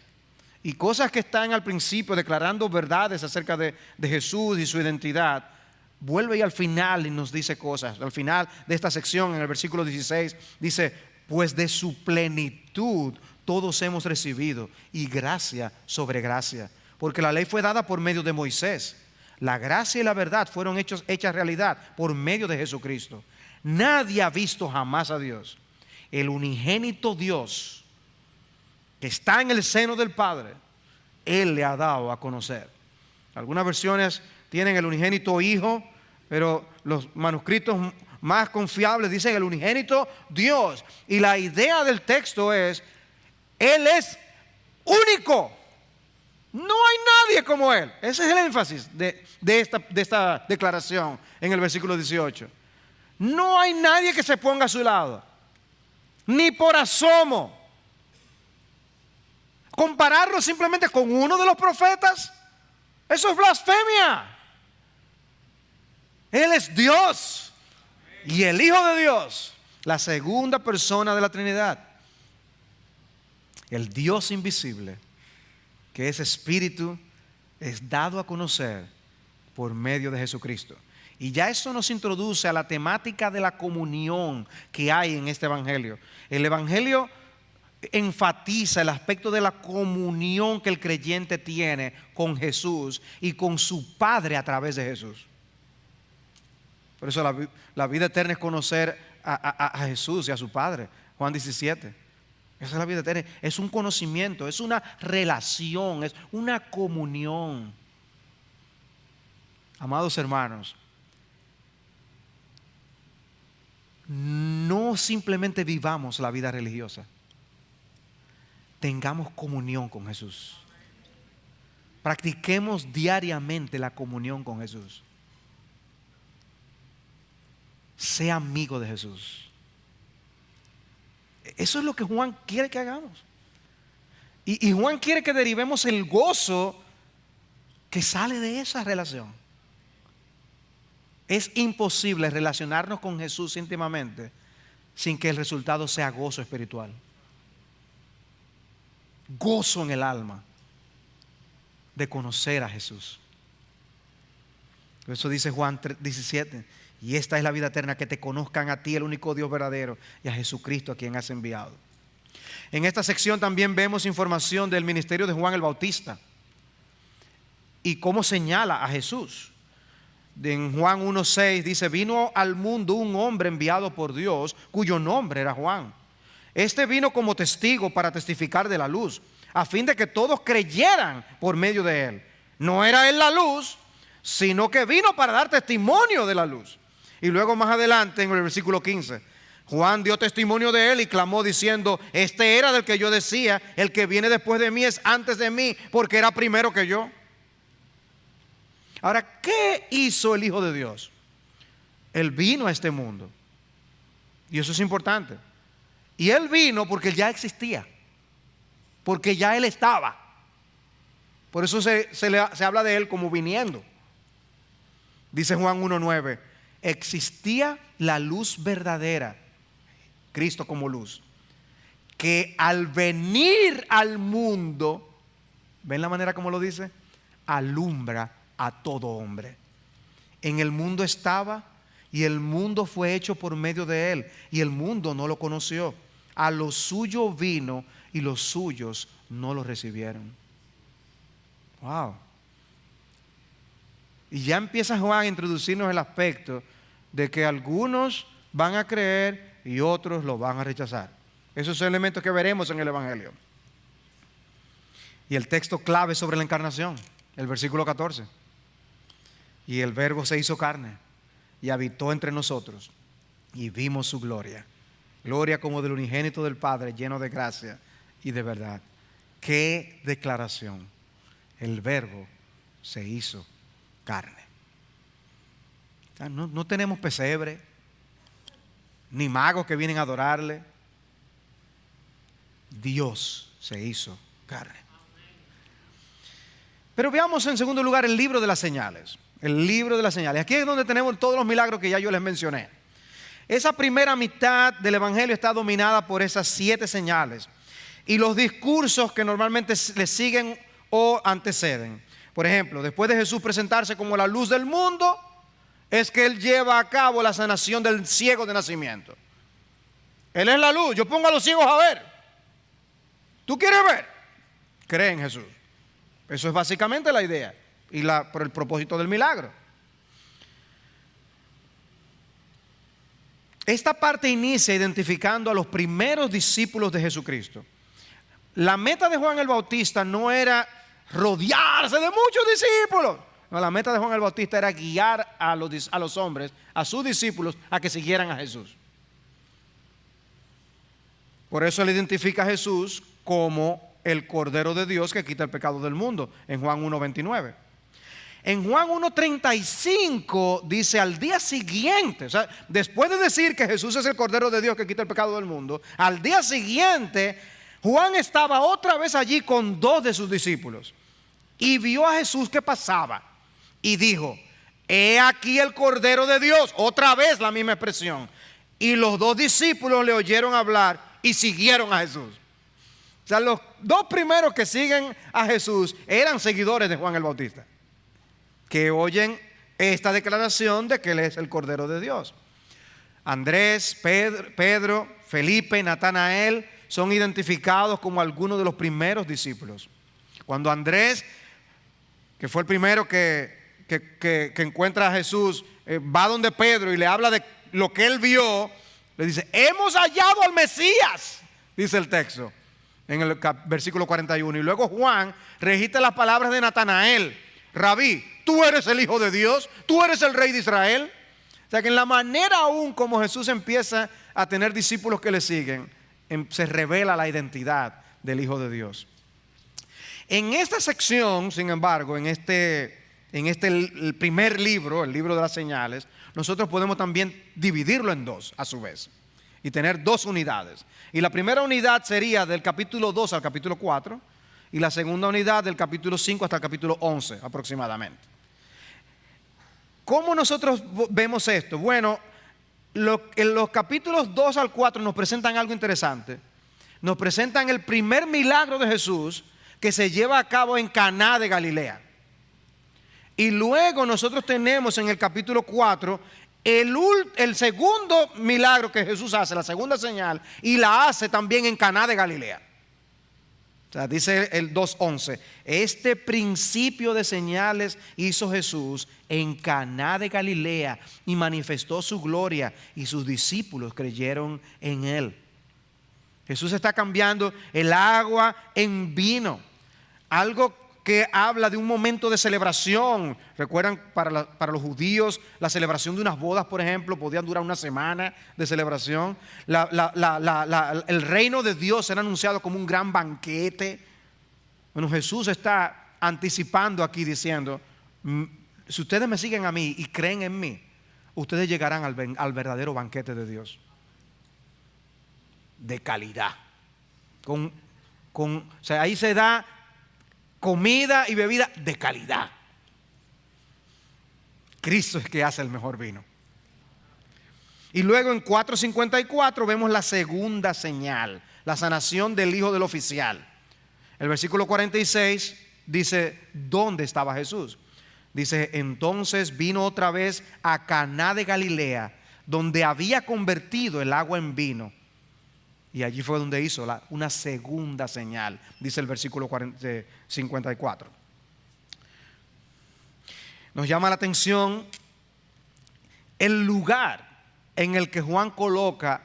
y cosas que están al principio declarando verdades acerca de Jesús y su identidad. Vuelve y al final y nos dice cosas. Al final de esta sección, en el versículo 16, dice: pues de su plenitud todos hemos recibido, y gracia sobre gracia. Porque la ley fue dada por medio de Moisés. La gracia y la verdad fueron hechas realidad por medio de Jesucristo. Nadie ha visto jamás a Dios. El unigénito Dios que está en el seno del Padre, Él le ha dado a conocer. Algunas versiones tienen el unigénito Hijo, pero los manuscritos más confiables dicen el unigénito Dios. Y la idea del texto es: Él es único. No hay nadie como Él. Ese es el énfasis de esta declaración en el versículo 18. No hay nadie que se ponga a su lado, ni por asomo. Compararlo simplemente con uno de los profetas, eso es blasfemia. Él es Dios y el Hijo de Dios, la segunda persona de la Trinidad. El Dios invisible, que es Espíritu, es dado a conocer por medio de Jesucristo. Y ya eso nos introduce a la temática de la comunión que hay en este Evangelio. El Evangelio enfatiza el aspecto de la comunión que el creyente tiene con Jesús y con su Padre a través de Jesús. Por eso la vida eterna es conocer a Jesús y a su Padre. Juan 17. Esa es la vida eterna. Es un conocimiento, es una relación, es una comunión. Amados hermanos, no simplemente vivamos la vida religiosa, tengamos comunión con Jesús. Practiquemos diariamente la comunión con Jesús. Sea amigo de Jesús. Eso es lo que Juan quiere que hagamos. Y Juan quiere que derivemos el gozo que sale de esa relación. Es imposible relacionarnos con Jesús íntimamente sin que el resultado sea gozo espiritual. Gozo en el alma de conocer a Jesús. Por eso dice Juan 17: y esta es la vida eterna, que te conozcan a ti, el único Dios verdadero, y a Jesucristo, a quien has enviado. En esta sección también vemos información del ministerio de Juan el Bautista y cómo señala a Jesús. En Juan 1:6 dice: vino al mundo un hombre enviado por Dios, cuyo nombre era Juan. Este vino como testigo para testificar de la luz, a fin de que todos creyeran por medio de él. No era él la luz, sino que vino para dar testimonio de la luz. Y luego más adelante en el versículo 15, Juan dio testimonio de él y clamó diciendo: este era del que yo decía, el que viene después de mí es antes de mí, porque era primero que yo. Ahora, ¿qué hizo el Hijo de Dios? Él vino a este mundo, y eso es importante. Y él vino porque ya existía, porque ya él estaba. Por eso se habla de él como viniendo. Dice Juan 1:9: existía la luz verdadera, Cristo como luz, que al venir al mundo, ¿ven la manera como lo dice? Alumbra a todo hombre. En el mundo estaba, y el mundo fue hecho por medio de él, y el mundo no lo conoció. A lo suyo vino, y los suyos no lo recibieron. Wow. Y ya empieza Juan a introducirnos el aspecto de que algunos van a creer y otros lo van a rechazar. Esos son elementos que veremos en el Evangelio. Y el texto clave sobre la encarnación, el versículo 14. Y el Verbo se hizo carne y habitó entre nosotros y vimos su gloria. Gloria como del unigénito del Padre, lleno de gracia y de verdad. ¡Qué declaración! El Verbo se hizo carne. O sea, no tenemos pesebre, ni magos que vienen a adorarle. Dios se hizo carne. Pero veamos en segundo lugar el libro de las señales. El libro de las señales. Aquí es donde tenemos todos los milagros que ya yo les mencioné. Esa primera mitad del Evangelio está dominada por esas 7 señales y los discursos que normalmente le siguen o anteceden. Por ejemplo, después de Jesús presentarse como la luz del mundo, es que Él lleva a cabo la sanación del ciego de nacimiento. Él es la luz. Yo pongo a los ciegos a ver. ¿Tú quieres ver? Cree en Jesús. Eso es básicamente la idea y por el propósito del milagro. Esta parte inicia identificando a los primeros discípulos de Jesucristo. La meta de Juan el Bautista no era rodearse de muchos discípulos. No, la meta de Juan el Bautista era guiar a los hombres, a sus discípulos, a que siguieran a Jesús. Por eso él identifica a Jesús como el Cordero de Dios que quita el pecado del mundo, en Juan 1:29. En Juan 1:35 dice al día siguiente, o sea, después de decir que Jesús es el Cordero de Dios que quita el pecado del mundo, al día siguiente Juan estaba otra vez allí con 2 de sus discípulos y vio a Jesús que pasaba y dijo: he aquí el Cordero de Dios. Otra vez la misma expresión. Y los 2 discípulos le oyeron hablar y siguieron a Jesús. O sea, los 2 primeros que siguen a Jesús eran seguidores de Juan el Bautista, que oyen esta declaración de que Él es el Cordero de Dios. Andrés, Pedro, Felipe, Natanael son identificados como algunos de los primeros discípulos. Cuando Andrés, que fue el primero que encuentra a Jesús, va donde Pedro y le habla de lo que él vio, le dice: hemos hallado al Mesías, dice el texto en el versículo 41. Y luego Juan registra las palabras de Natanael: Rabí, tú eres el Hijo de Dios, tú eres el Rey de Israel. O sea que en la manera aún como Jesús empieza a tener discípulos que le siguen, se revela la identidad del Hijo de Dios. En esta sección, sin embargo, en el primer libro, el libro de las señales, nosotros podemos también dividirlo en 2 a su vez y tener 2 unidades. Y la primera unidad sería del capítulo 2 al capítulo 4 y la segunda unidad del capítulo 5 hasta el capítulo 11 aproximadamente. ¿Cómo nosotros vemos esto? Bueno, en los capítulos 2 al 4 nos presentan algo interesante. Nos presentan el primer milagro de Jesús que se lleva a cabo en Caná de Galilea. Y luego nosotros tenemos en el capítulo 4 el segundo milagro que Jesús hace, la segunda señal, y la hace también en Caná de Galilea. O sea, dice el 2:11: este principio de señales hizo Jesús en Caná de Galilea y manifestó su gloria, y sus discípulos creyeron en él. Jesús está cambiando el agua en vino, algo que habla de un momento de celebración. Recuerdan, para los judíos, la celebración de unas bodas, por ejemplo, podían durar una semana de celebración. El reino de Dios era anunciado como un gran banquete. Bueno, Jesús está anticipando aquí diciendo: si ustedes me siguen a mí y creen en mí, ustedes llegarán al verdadero banquete de Dios, de calidad. O sea, ahí se da comida y bebida de calidad. Cristo es que hace el mejor vino. Y luego en 4:54 vemos la segunda señal, la sanación del hijo del oficial. El versículo 46 dice: ¿dónde estaba Jesús? Dice: entonces vino otra vez a Caná de Galilea, donde había convertido el agua en vino. Y allí fue donde hizo una segunda señal, dice el versículo 54. Nos llama la atención el lugar en el que Juan coloca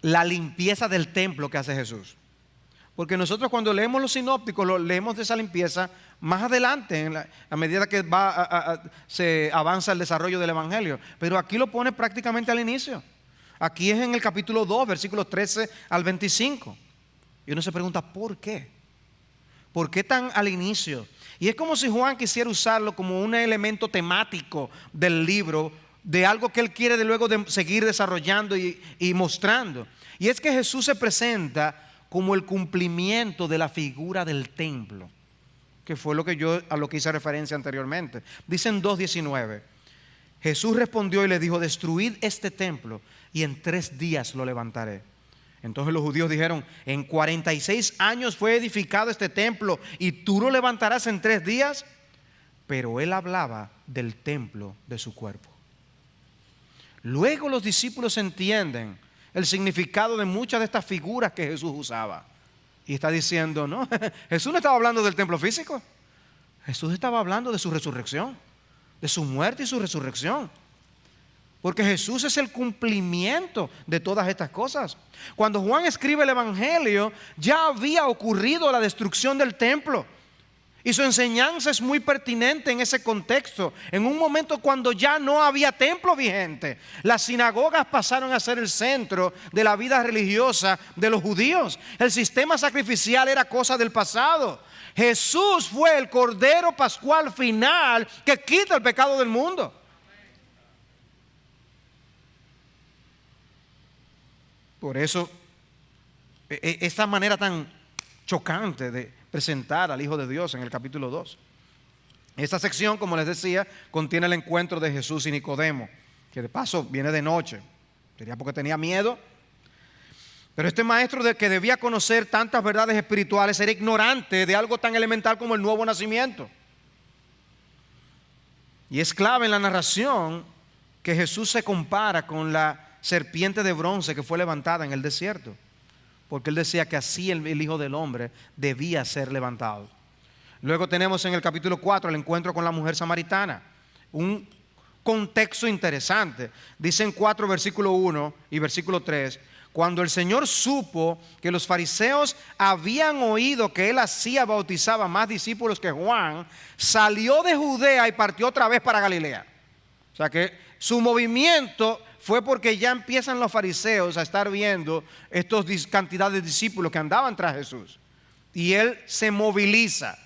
la limpieza del templo que hace Jesús. Porque nosotros cuando leemos los sinópticos, leemos de esa limpieza más adelante, a medida que se avanza el desarrollo del Evangelio. Pero aquí lo pone prácticamente al inicio. Aquí es en el capítulo 2, versículos 13 al 25. Y uno se pregunta, ¿por qué? ¿Por qué tan al inicio? Y es como si Juan quisiera usarlo como un elemento temático del libro, de algo que él quiere luego de seguir desarrollando y mostrando. Y es que Jesús se presenta como el cumplimiento de la figura del templo, que fue a lo que hice referencia anteriormente. Dice en 2:19, Jesús respondió y le dijo: destruid este templo y en 3 días lo levantaré. Entonces los judíos dijeron: en 46 años fue edificado este templo y tú lo levantarás en 3 días. Pero él hablaba del templo de su cuerpo. Luego los discípulos entienden el significado de muchas de estas figuras que Jesús usaba. Y está diciendo, no, Jesús no estaba hablando del templo físico. Jesús estaba hablando de su resurrección, de su muerte y su resurrección. Porque Jesús es el cumplimiento de todas estas cosas. Cuando Juan escribe el Evangelio, ya había ocurrido la destrucción del templo. Y su enseñanza es muy pertinente en ese contexto. En un momento cuando ya no había templo vigente, las sinagogas pasaron a ser el centro de la vida religiosa de los judíos. El sistema sacrificial era cosa del pasado. Jesús fue el Cordero Pascual final que quita el pecado del mundo. Por eso, esta manera tan chocante de presentar al Hijo de Dios en el capítulo 2. Esta sección, como les decía, contiene el encuentro de Jesús y Nicodemo, que de paso viene de noche. Sería porque tenía miedo. Pero este maestro que debía conocer tantas verdades espirituales era ignorante de algo tan elemental como el nuevo nacimiento. Y es clave en la narración que Jesús se compara con la serpiente de bronce que fue levantada en el desierto. Porque él decía que así el Hijo del Hombre debía ser levantado. Luego tenemos en el capítulo 4 el encuentro con la mujer samaritana. Un contexto interesante. Dice en 4 versículo 1 y versículo 3: cuando el Señor supo que los fariseos habían oído que él bautizaba más discípulos que Juan, salió de Judea y partió otra vez para Galilea. O sea que su movimiento fue porque ya empiezan los fariseos a estar viendo esta cantidad de discípulos que andaban tras Jesús. Y él se moviliza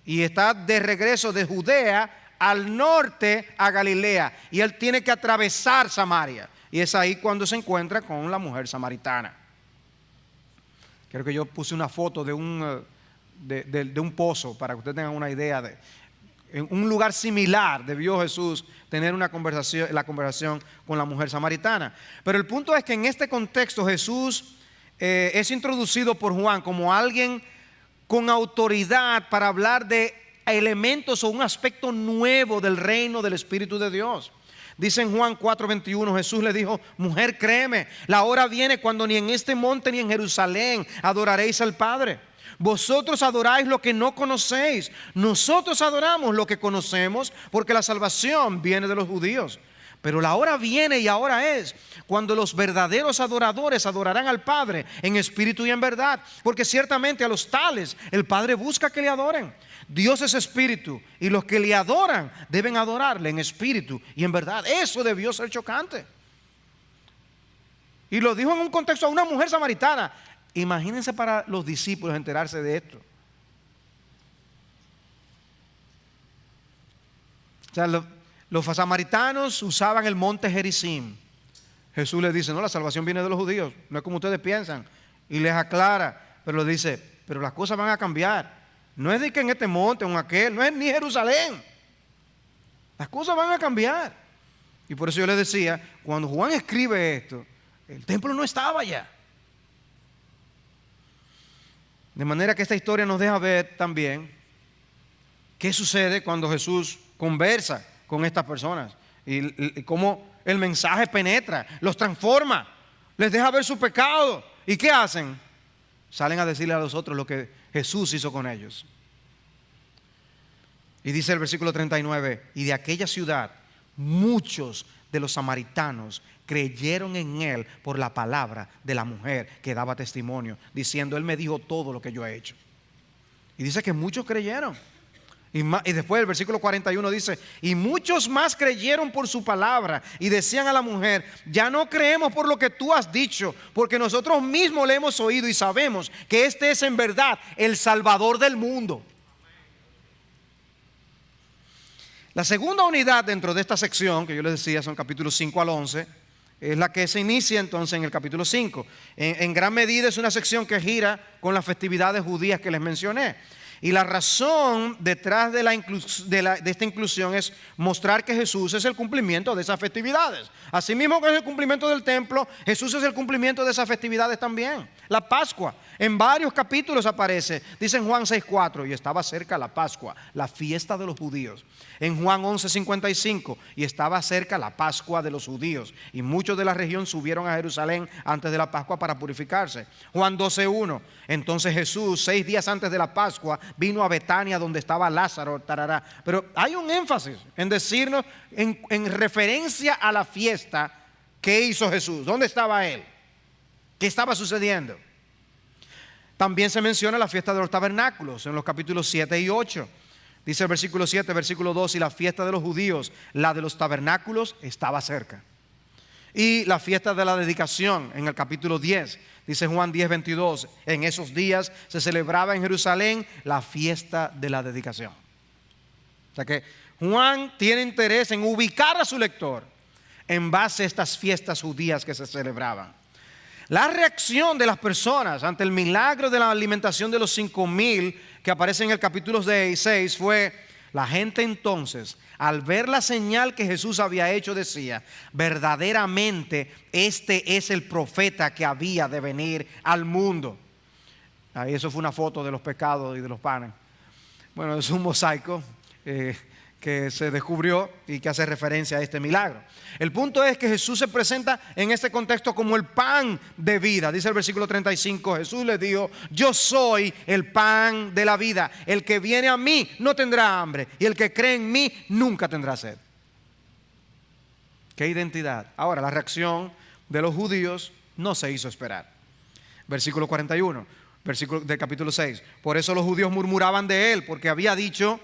y está de regreso de Judea al norte a Galilea. Y él tiene que atravesar Samaria. Y es ahí cuando se encuentra con la mujer samaritana. Creo que yo puse una foto de un pozo para que ustedes tengan una idea de... En un lugar similar debió Jesús tener la conversación con la mujer samaritana. Pero el punto es que en este contexto Jesús es introducido por Juan como alguien con autoridad para hablar de elementos o un aspecto nuevo del reino del Espíritu de Dios. Dice en Juan 4:21, Jesús le dijo: mujer, créeme, la hora viene cuando ni en este monte ni en Jerusalén adoraréis al Padre. Vosotros adoráis lo que no conocéis. Nosotros adoramos lo que conocemos, porque la salvación viene de los judíos. Pero la hora viene y ahora es cuando los verdaderos adoradores adorarán al Padre en espíritu y en verdad. Porque ciertamente a los tales el Padre busca que le adoren. Dios es espíritu y los que le adoran deben adorarle en espíritu y en verdad. Eso debió ser chocante. Y lo dijo en un contexto a una mujer samaritana. Imagínense para los discípulos enterarse de esto. O sea, los samaritanos usaban el monte Gerizim. Jesús les dice: no, la salvación viene de los judíos, no es como ustedes piensan. Y les aclara, pero les dice: pero las cosas van a cambiar. No es de que en este monte o en aquel, no es ni Jerusalén. Las cosas van a cambiar. Y por eso yo les decía, cuando Juan escribe esto, el templo no estaba ya. De manera que esta historia nos deja ver también qué sucede cuando Jesús conversa con estas personas y cómo el mensaje penetra, los transforma, les deja ver su pecado. ¿Y qué hacen? Salen a decirle a los otros lo que Jesús hizo con ellos. Y dice el versículo 39: y de aquella ciudad muchos de los samaritanos creyeron en él por la palabra de la mujer que daba testimonio, diciendo: él me dijo todo lo que yo he hecho. Y dice que muchos creyeron. Y después el versículo 41 dice: y muchos más creyeron por su palabra, y decían a la mujer: ya no creemos por lo que tú has dicho, porque nosotros mismos le hemos oído y sabemos que este es en verdad el Salvador del mundo. La segunda unidad dentro de esta sección, que yo les decía son capítulos 5 al 11, es la que se inicia entonces en el capítulo 5. En gran medida es una sección que gira con las festividades judías que les mencioné. Y la razón detrás de esta inclusión es mostrar que Jesús es el cumplimiento de esas festividades. Asimismo que es el cumplimiento del templo, Jesús es el cumplimiento de esas festividades también. La Pascua, en varios capítulos aparece. Dice en Juan 6:4: y estaba cerca la Pascua, la fiesta de los judíos. En Juan 11:55: y estaba cerca la Pascua de los judíos, y muchos de la región subieron a Jerusalén antes de la Pascua para purificarse. Juan 12:1: entonces Jesús, 6 días antes de la Pascua, vino a Betania donde estaba Lázaro. Tarará. Pero hay un énfasis en decirnos en referencia a la fiesta que hizo Jesús. ¿Dónde estaba él? ¿Qué estaba sucediendo? También se menciona la fiesta de los tabernáculos en los capítulos 7 y 8. Dice el versículo 7, versículo 2: y la fiesta de los judíos, la de los tabernáculos, estaba cerca. Y la fiesta de la dedicación en el capítulo 10, dice Juan 10:22: en esos días se celebraba en Jerusalén la fiesta de la dedicación. O sea que Juan tiene interés en ubicar a su lector en base a estas fiestas judías que se celebraban. La reacción de las personas ante el milagro de la alimentación de los 5,000 que aparece en el capítulo 6 fue: la gente entonces, al ver la señal que Jesús había hecho, decía: verdaderamente este es el profeta que había de venir al mundo. Ahí eso fue una foto de los pescados y de los panes. Bueno, es un mosaico que se descubrió y que hace referencia a este milagro. El punto es que Jesús se presenta en este contexto como el pan de vida. Dice el versículo 35: Jesús les dijo: yo soy el pan de la vida. El que viene a mí no tendrá hambre, y el que cree en mí nunca tendrá sed. ¿Qué identidad? Ahora, la reacción de los judíos no se hizo esperar. Versículo 41, versículo del capítulo 6: por eso los judíos murmuraban de él, porque había dicho: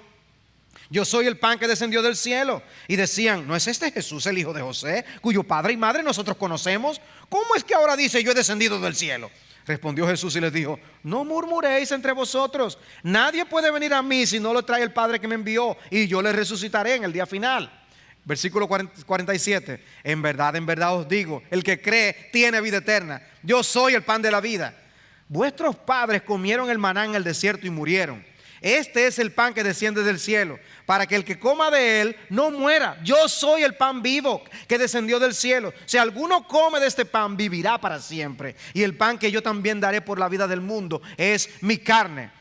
yo soy el pan que descendió del cielo. Y decían: ¿no es este Jesús el hijo de José, cuyo padre y madre nosotros conocemos? ¿Cómo es que ahora dice: yo he descendido del cielo? Respondió Jesús y les dijo: no murmuréis entre vosotros. Nadie puede venir a mí si no lo trae el Padre que me envió, y yo le resucitaré en el día final. Versículo 47: en verdad os digo, el que cree tiene vida eterna. Yo soy el pan de la vida. Vuestros padres comieron el maná en el desierto y murieron. Este es el pan que desciende del cielo, para que el que coma de él no muera. Yo soy el pan vivo que descendió del cielo. Si alguno come de este pan, vivirá para siempre. Y el pan que yo también daré por la vida del mundo es mi carne.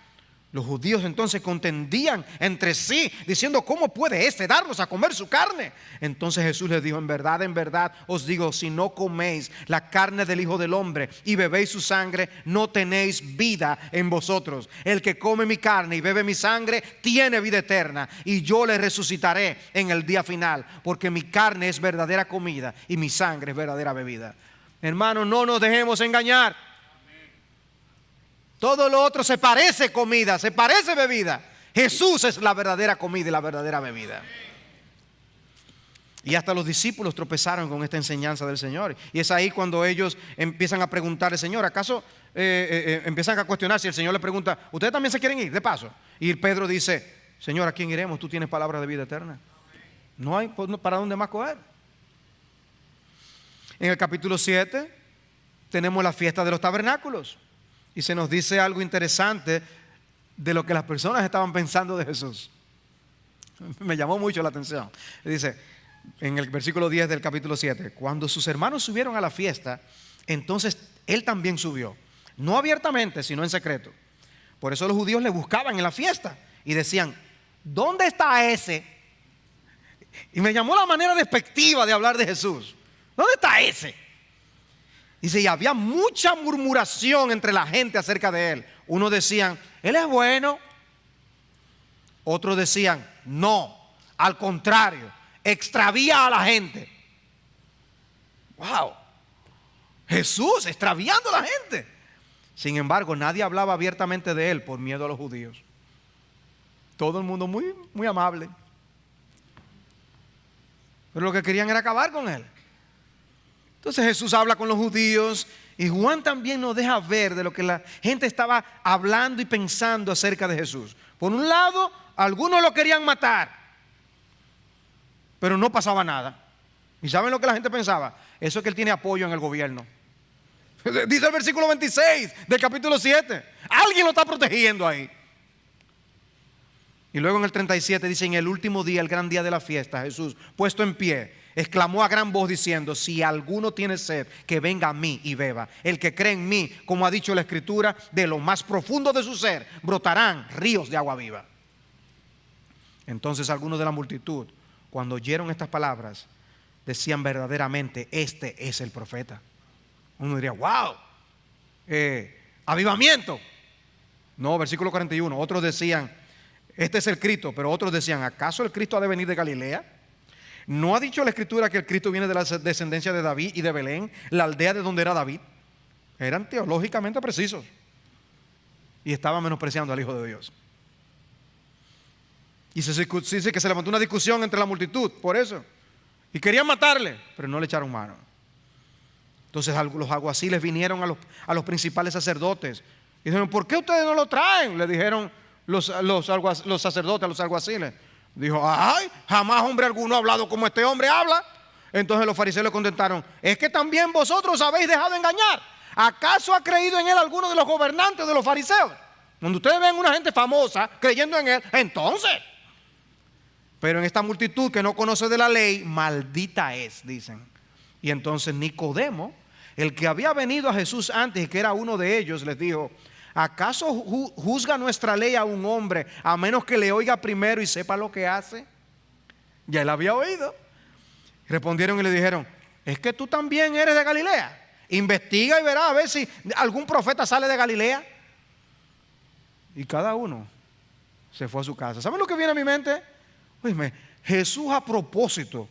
Los judíos entonces contendían entre sí, diciendo: ¿cómo puede este darnos a comer su carne? Entonces Jesús les dijo: en verdad os digo, si no coméis la carne del Hijo del Hombre y bebéis su sangre, no tenéis vida en vosotros. El que come mi carne y bebe mi sangre tiene vida eterna, y yo le resucitaré en el día final, porque mi carne es verdadera comida y mi sangre es verdadera bebida. Hermanos, no nos dejemos engañar. Todo lo otro se parece comida, se parece bebida. Jesús es la verdadera comida y la verdadera bebida. Y hasta los discípulos tropezaron con esta enseñanza del Señor. Y es ahí cuando ellos empiezan a preguntarle: Señor, ¿acaso empiezan a cuestionar? Si el Señor le pregunta: ¿ustedes también se quieren ir de paso? Y Pedro dice: Señor, ¿a quién iremos? Tú tienes palabra de vida eterna. No hay para dónde más coger. En el capítulo 7 tenemos la fiesta de los tabernáculos. Y se nos dice algo interesante de lo que las personas estaban pensando de Jesús. Me llamó mucho la atención. Dice en el versículo 10 del capítulo 7: cuando sus hermanos subieron a la fiesta, entonces él también subió. No abiertamente, sino en secreto. Por eso los judíos le buscaban en la fiesta y decían: ¿dónde está ese? Y me llamó la manera despectiva de hablar de Jesús. ¿Dónde está ese? Dice: y había mucha murmuración entre la gente acerca de él. Unos decían: él es bueno. Otros decían: no, al contrario, extravía a la gente. ¡Wow! Jesús extraviando a la gente. Sin embargo, nadie hablaba abiertamente de él por miedo a los judíos. Todo el mundo muy, muy amable. Pero lo que querían era acabar con él. Entonces Jesús habla con los judíos y Juan también nos deja ver de lo que la gente estaba hablando y pensando acerca de Jesús. Por un lado, algunos lo querían matar, pero no pasaba nada. ¿Y saben lo que la gente pensaba? Eso es que él tiene apoyo en el gobierno. Dice el versículo 26 del capítulo 7. Alguien lo está protegiendo ahí. Y luego en el 37 dice: en el último día, el gran día de la fiesta, Jesús, puesto en pie, exclamó a gran voz diciendo: si alguno tiene sed, que venga a mí y beba. El que cree en mí, como ha dicho la Escritura, de lo más profundo de su ser brotarán ríos de agua viva. Entonces algunos de la multitud, cuando oyeron estas palabras, decían verdaderamente: este es el profeta. Uno diría: wow, avivamiento. No, versículo 41. Otros decían: este es el Cristo. Pero otros decían: ¿acaso el Cristo ha de venir de Galilea? ¿No ha dicho la Escritura que el Cristo viene de la descendencia de David y de Belén, la aldea de donde era David? Eran teológicamente precisos y estaban menospreciando al Hijo de Dios. Y se dice que se levantó una discusión entre la multitud por eso, y querían matarle, pero no le echaron mano. Entonces los alguaciles vinieron a los principales sacerdotes y dijeron: ¿por qué ustedes no lo traen? Le dijeron los sacerdotes a los alguaciles. Dijo: ay, jamás hombre alguno ha hablado como este hombre habla. Entonces los fariseos le contestaron: es que también vosotros habéis dejado de engañar. ¿Acaso ha creído en él alguno de los gobernantes de los fariseos? Cuando ustedes ven una gente famosa creyendo en él, entonces. Pero en esta multitud que no conoce de la ley, maldita es, dicen. Y entonces Nicodemo, el que había venido a Jesús antes y que era uno de ellos, les dijo: ¿acaso juzga nuestra ley a un hombre a menos que le oiga primero y sepa lo que hace? Ya él había oído. Respondieron y le dijeron: es que tú también eres de Galilea. Investiga y verás a ver si algún profeta sale de Galilea. Y cada uno se fue a su casa. ¿Saben lo que viene a mi mente? Oye, Jesús a propósito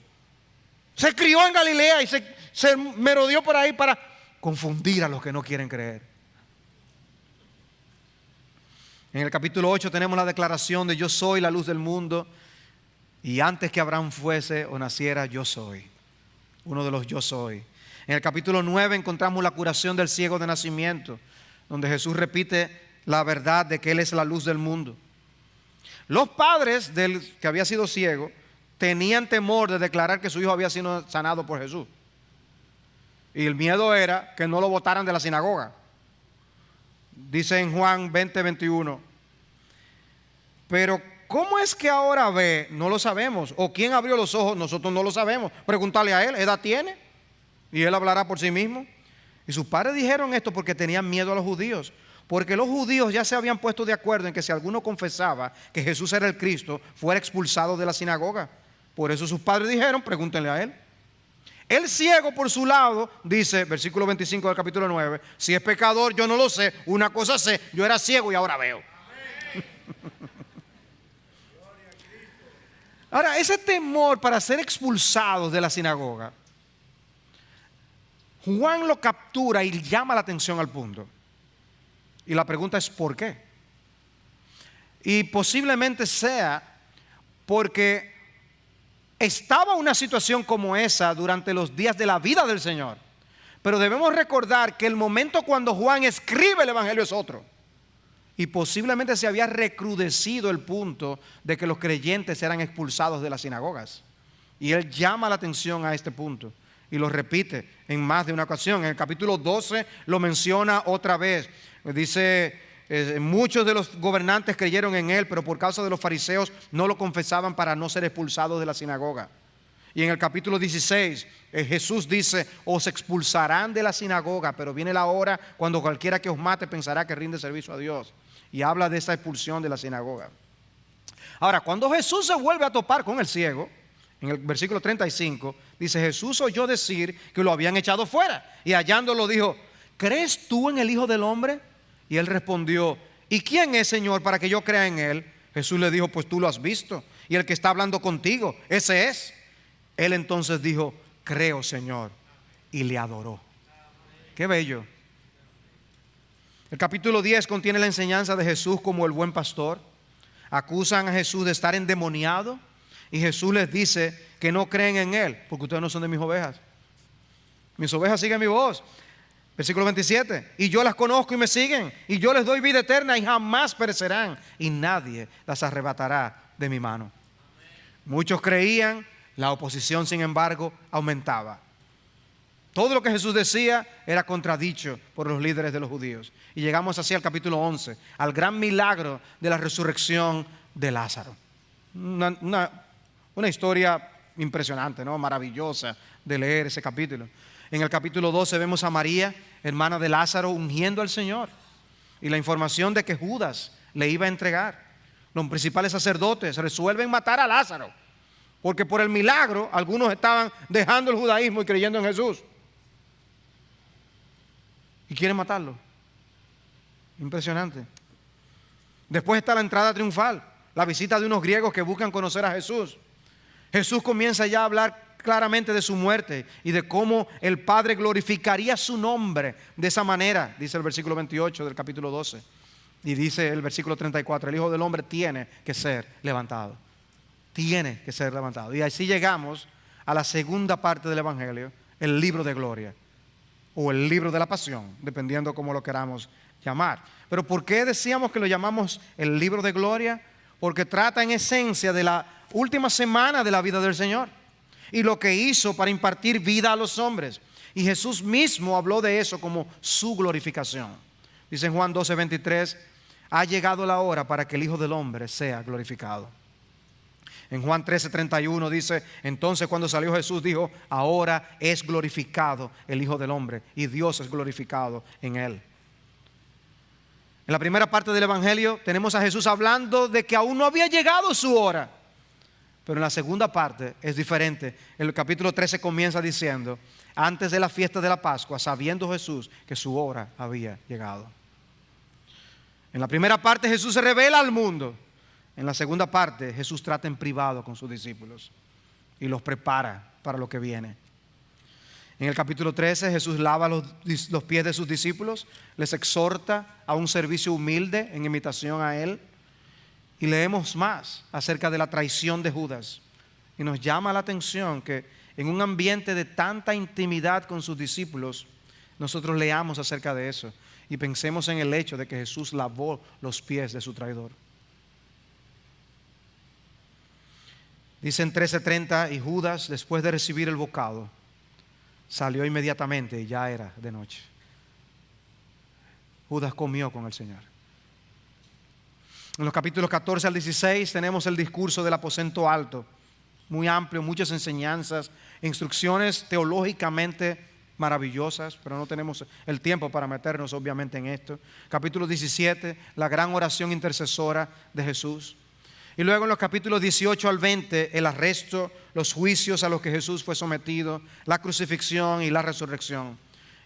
se crió en Galilea y se merodeó por ahí para confundir a los que no quieren creer. En el capítulo 8 tenemos la declaración de: yo soy la luz del mundo, y antes que Abraham fuese o naciera, yo soy. Uno de los yo soy. En el capítulo 9 encontramos la curación del ciego de nacimiento, donde Jesús repite la verdad de que Él es la luz del mundo. Los padres del que había sido ciego tenían temor de declarar que su hijo había sido sanado por Jesús. Y el miedo era que no lo botaran de la sinagoga. Dice en Juan 20:21: pero ¿cómo es que ahora ve? No lo sabemos. ¿O quién abrió los ojos? Nosotros no lo sabemos. Preguntarle a él. ¿Edad tiene? Y él hablará por sí mismo. Y sus padres dijeron esto porque tenían miedo a los judíos, porque los judíos ya se habían puesto de acuerdo en que si alguno confesaba que Jesús era el Cristo, fuera expulsado de la sinagoga. Por eso sus padres dijeron: pregúntenle a él. El ciego, por su lado, dice, versículo 25 del capítulo 9: si es pecador, yo no lo sé. Una cosa sé: yo era ciego y ahora veo. Ahora, ese temor para ser expulsados de la sinagoga, Juan lo captura y llama la atención al punto. Y la pregunta es: ¿por qué? Y posiblemente sea porque estaba una situación como esa durante los días de la vida del Señor. Pero debemos recordar que el momento cuando Juan escribe el Evangelio es otro. Y posiblemente se había recrudecido el punto de que los creyentes eran expulsados de las sinagogas. Y él llama la atención a este punto y lo repite en más de una ocasión. En el capítulo 12 lo menciona otra vez. Dice: muchos de los gobernantes creyeron en él, pero por causa de los fariseos no lo confesaban para no ser expulsados de la sinagoga. Y en el capítulo 16 Jesús dice: os expulsarán de la sinagoga, pero viene la hora cuando cualquiera que os mate pensará que rinde servicio a Dios. Y habla de esa expulsión de la sinagoga. Ahora, cuando Jesús se vuelve a topar con el ciego, en el versículo 35 dice: Jesús oyó decir que lo habían echado fuera, y hallándolo dijo: ¿crees tú en el Hijo del Hombre? Y él respondió: ¿y quién es, Señor, para que yo crea en él? Jesús le dijo: pues tú lo has visto, y el que está hablando contigo, ese es. Él entonces dijo: creo, Señor, y le adoró. Qué bello. El capítulo 10 contiene la enseñanza de Jesús como el buen pastor. Acusan a Jesús de estar endemoniado y Jesús les dice que no creen en Él porque ustedes no son de mis ovejas. Mis ovejas siguen mi voz. Versículo 27: y yo las conozco y me siguen, y yo les doy vida eterna y jamás perecerán, y nadie las arrebatará de mi mano. Muchos creían, la oposición sin embargo aumentaba. Todo lo que Jesús decía era contradicho por los líderes de los judíos. Y llegamos así al capítulo 11, al gran milagro de la resurrección de Lázaro. Una historia impresionante, ¿no? Maravillosa de leer ese capítulo. En el capítulo 12 vemos a María, hermana de Lázaro, ungiendo al Señor, y la información de que Judas le iba a entregar. Los principales sacerdotes resuelven matar a Lázaro, porque por el milagro algunos estaban dejando el judaísmo y creyendo en Jesús, y quieren matarlo. Impresionante. Después está la entrada triunfal, la visita de unos griegos que buscan conocer a Jesús. Jesús comienza ya a hablar claramente de su muerte y de cómo el Padre glorificaría su nombre de esa manera, dice el versículo 28 del capítulo 12. Y dice el versículo 34: el Hijo del Hombre tiene que ser levantado. Tiene que ser levantado. Y así llegamos a la segunda parte del Evangelio, el libro de gloria, o el libro de la pasión, dependiendo cómo lo queramos llamar. Pero ¿por qué decíamos que lo llamamos el libro de gloria? Porque trata en esencia de la última semana de la vida del Señor y lo que hizo para impartir vida a los hombres. Y Jesús mismo habló de eso como su glorificación. Dice en Juan 12:23: ha llegado la hora para que el Hijo del Hombre sea glorificado. En Juan 13:31 dice: entonces cuando salió Jesús dijo: ahora es glorificado el Hijo del Hombre y Dios es glorificado en él. En la primera parte del Evangelio tenemos a Jesús hablando de que aún no había llegado su hora. Pero en la segunda parte es diferente. El capítulo 13 comienza diciendo: antes de la fiesta de la Pascua, sabiendo Jesús que su hora había llegado. En la primera parte Jesús se revela al mundo. En la segunda parte Jesús trata en privado con sus discípulos y los prepara para lo que viene. En el capítulo 13 Jesús lava los pies de sus discípulos, les exhorta a un servicio humilde en imitación a Él. Y leemos más acerca de la traición de Judas. Y nos llama la atención que en un ambiente de tanta intimidad con sus discípulos, nosotros leamos acerca de eso y pensemos en el hecho de que Jesús lavó los pies de su traidor. Dice en 13:30: y Judas, después de recibir el bocado, salió inmediatamente y ya era de noche. Judas comió con el Señor. En los capítulos 14 al 16 tenemos el discurso del aposento alto, muy amplio, muchas enseñanzas, instrucciones teológicamente maravillosas, pero no tenemos el tiempo para meternos obviamente en esto. Capítulo 17, la gran oración intercesora de Jesús. Y luego en los capítulos 18 al 20, el arresto, los juicios a los que Jesús fue sometido, la crucifixión y la resurrección.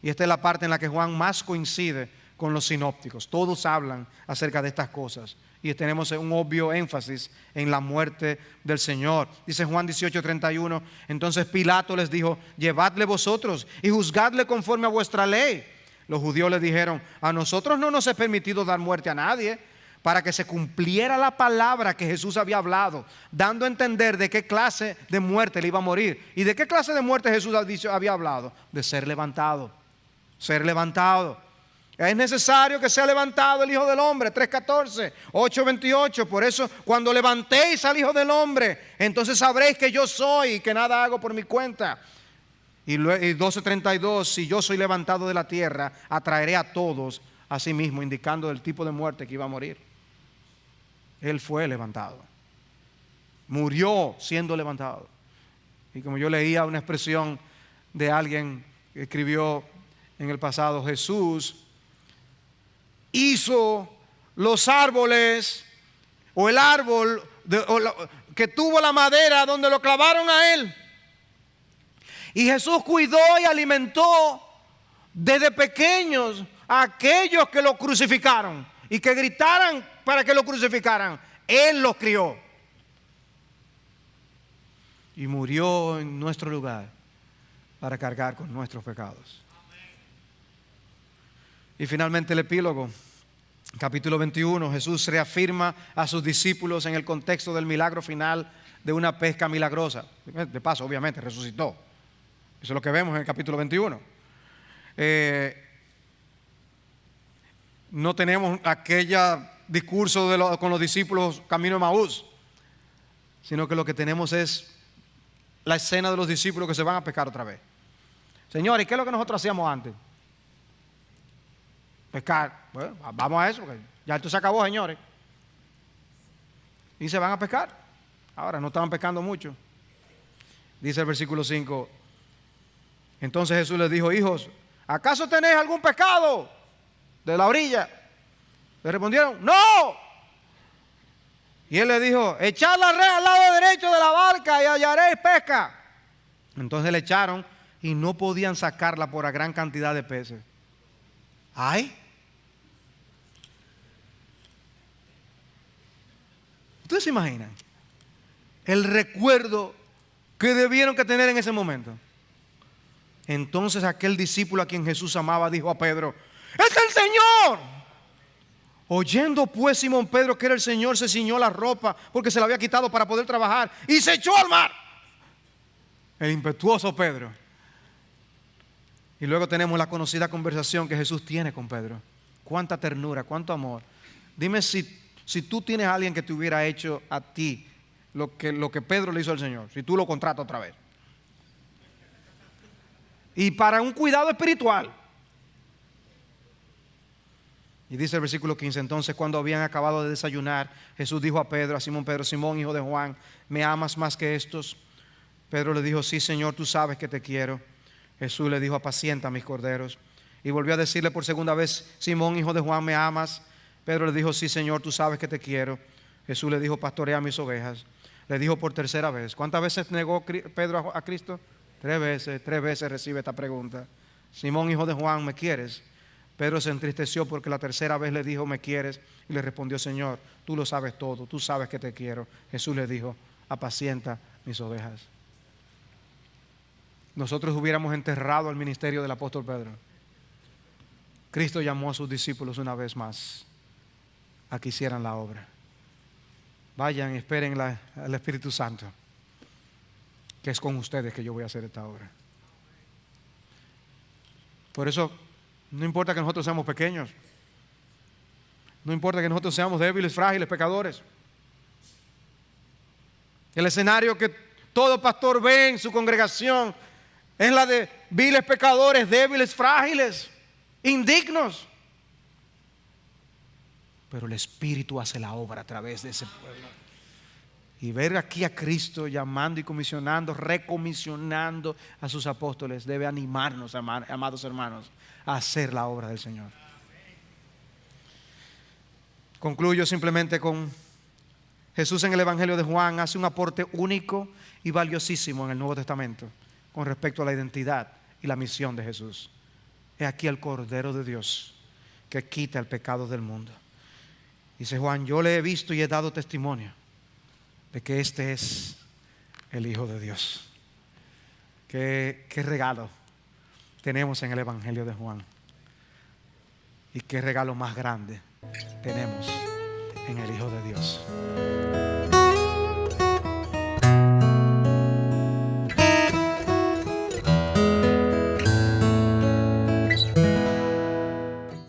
Y esta es la parte en la que Juan más coincide con los sinópticos. Todos hablan acerca de estas cosas. Y tenemos un obvio énfasis en la muerte del Señor. Dice Juan 18:31: entonces Pilato les dijo: llevadle vosotros y juzgadle conforme a vuestra ley. Los judíos le dijeron: a nosotros no nos es permitido dar muerte a nadie, para que se cumpliera la palabra que Jesús había hablado, dando a entender de qué clase de muerte le iba a morir. ¿Y de qué clase de muerte Jesús había hablado? De ser levantado. Ser levantado. Es necesario que sea levantado el Hijo del Hombre. 3:14, 8:28. Por eso cuando levantéis al Hijo del Hombre, entonces sabréis que yo soy y que nada hago por mi cuenta. Y 12:32: si yo soy levantado de la tierra, atraeré a todos a sí mismo, indicando el tipo de muerte que iba a morir. Él fue levantado. Murió siendo levantado. Y como yo leía una expresión de alguien que escribió en el pasado: Jesús hizo los árboles, o el árbol que tuvo la madera donde lo clavaron a él. Y Jesús cuidó y alimentó desde pequeños a aquellos que lo crucificaron y que gritaran para que lo crucificaran. Él los crió. y murió en nuestro lugar para cargar con nuestros pecados. Y finalmente el epílogo, capítulo 21, Jesús reafirma a sus discípulos en el contexto del milagro final de una pesca milagrosa. De paso, obviamente, resucitó. Eso es lo que vemos en el capítulo 21. No tenemos aquel discurso con los discípulos camino de Maús, sino que lo que tenemos es la escena de los discípulos que se van a pescar otra vez. Señores, ¿qué es lo que nosotros hacíamos antes? Pescar. Bueno, vamos a eso, porque ya esto se acabó, señores. Y se van a pescar. Ahora, no estaban pescando mucho. Dice el versículo 5. Entonces Jesús les dijo: hijos, ¿acaso tenéis algún pescado de la orilla? Le respondieron: no. Y él les dijo: echad la red al lado derecho de la barca y hallaréis pesca. Entonces le echaron y no podían sacarla por la gran cantidad de peces. ¡Ay! ¿Ustedes se imaginan el recuerdo que debieron que tener en ese momento? Entonces aquel discípulo a quien Jesús amaba dijo a Pedro: ¡es el Señor! Oyendo pues Simón Pedro que era el Señor, se ciñó la ropa porque se la había quitado para poder trabajar y se echó al mar. El impetuoso Pedro. Y luego tenemos la conocida conversación que Jesús tiene con Pedro. Cuánta ternura, cuánto amor. Dime si tú tienes a alguien que te hubiera hecho a ti lo que Pedro le hizo al Señor, si tú lo contratas otra vez. Y para un cuidado espiritual. Y dice el versículo 15: entonces cuando habían acabado de desayunar, Jesús dijo a Pedro, a Simón Pedro: Simón, hijo de Juan, ¿me amas más que estos? Pedro le dijo: sí, Señor, tú sabes que te quiero. Jesús le dijo: apacienta mis corderos. Y volvió a decirle por segunda vez: Simón, hijo de Juan, ¿me amas? Pedro le dijo: sí, Señor, tú sabes que te quiero. Jesús le dijo: pastorea mis ovejas. Le dijo por tercera vez. ¿Cuántas veces negó Pedro a Cristo? 3 veces. 3 veces recibe esta pregunta: Simón, hijo de Juan, ¿me quieres? Pedro se entristeció porque la tercera vez le dijo: ¿me quieres? Y le respondió: Señor, tú lo sabes todo, tú sabes que te quiero. Jesús le dijo: apacienta mis ovejas. Nosotros hubiéramos enterrado el ministerio del apóstol Pedro. Cristo llamó a sus discípulos una vez más a que hicieran la obra. Vayan y esperen al Espíritu Santo, que es con ustedes que yo voy a hacer esta obra. Por eso no importa que nosotros seamos pequeños, no importa que nosotros seamos débiles, frágiles, pecadores. El escenario que todo pastor ve en su congregación es la de viles pecadores, débiles, frágiles, indignos. Pero el Espíritu hace la obra a través de ese pueblo. Y ver aquí a Cristo llamando y comisionando, recomisionando a sus apóstoles debe animarnos, amados hermanos, a hacer la obra del Señor. Concluyo simplemente con Jesús en el Evangelio de Juan hace un aporte único y valiosísimo en el Nuevo Testamento con respecto a la identidad y la misión de Jesús. He aquí el Cordero de Dios que quita el pecado del mundo. Dice Juan: yo le he visto y he dado testimonio de que este es el Hijo de Dios. Qué regalo tenemos en el Evangelio de Juan. Y qué regalo más grande tenemos en el Hijo de Dios.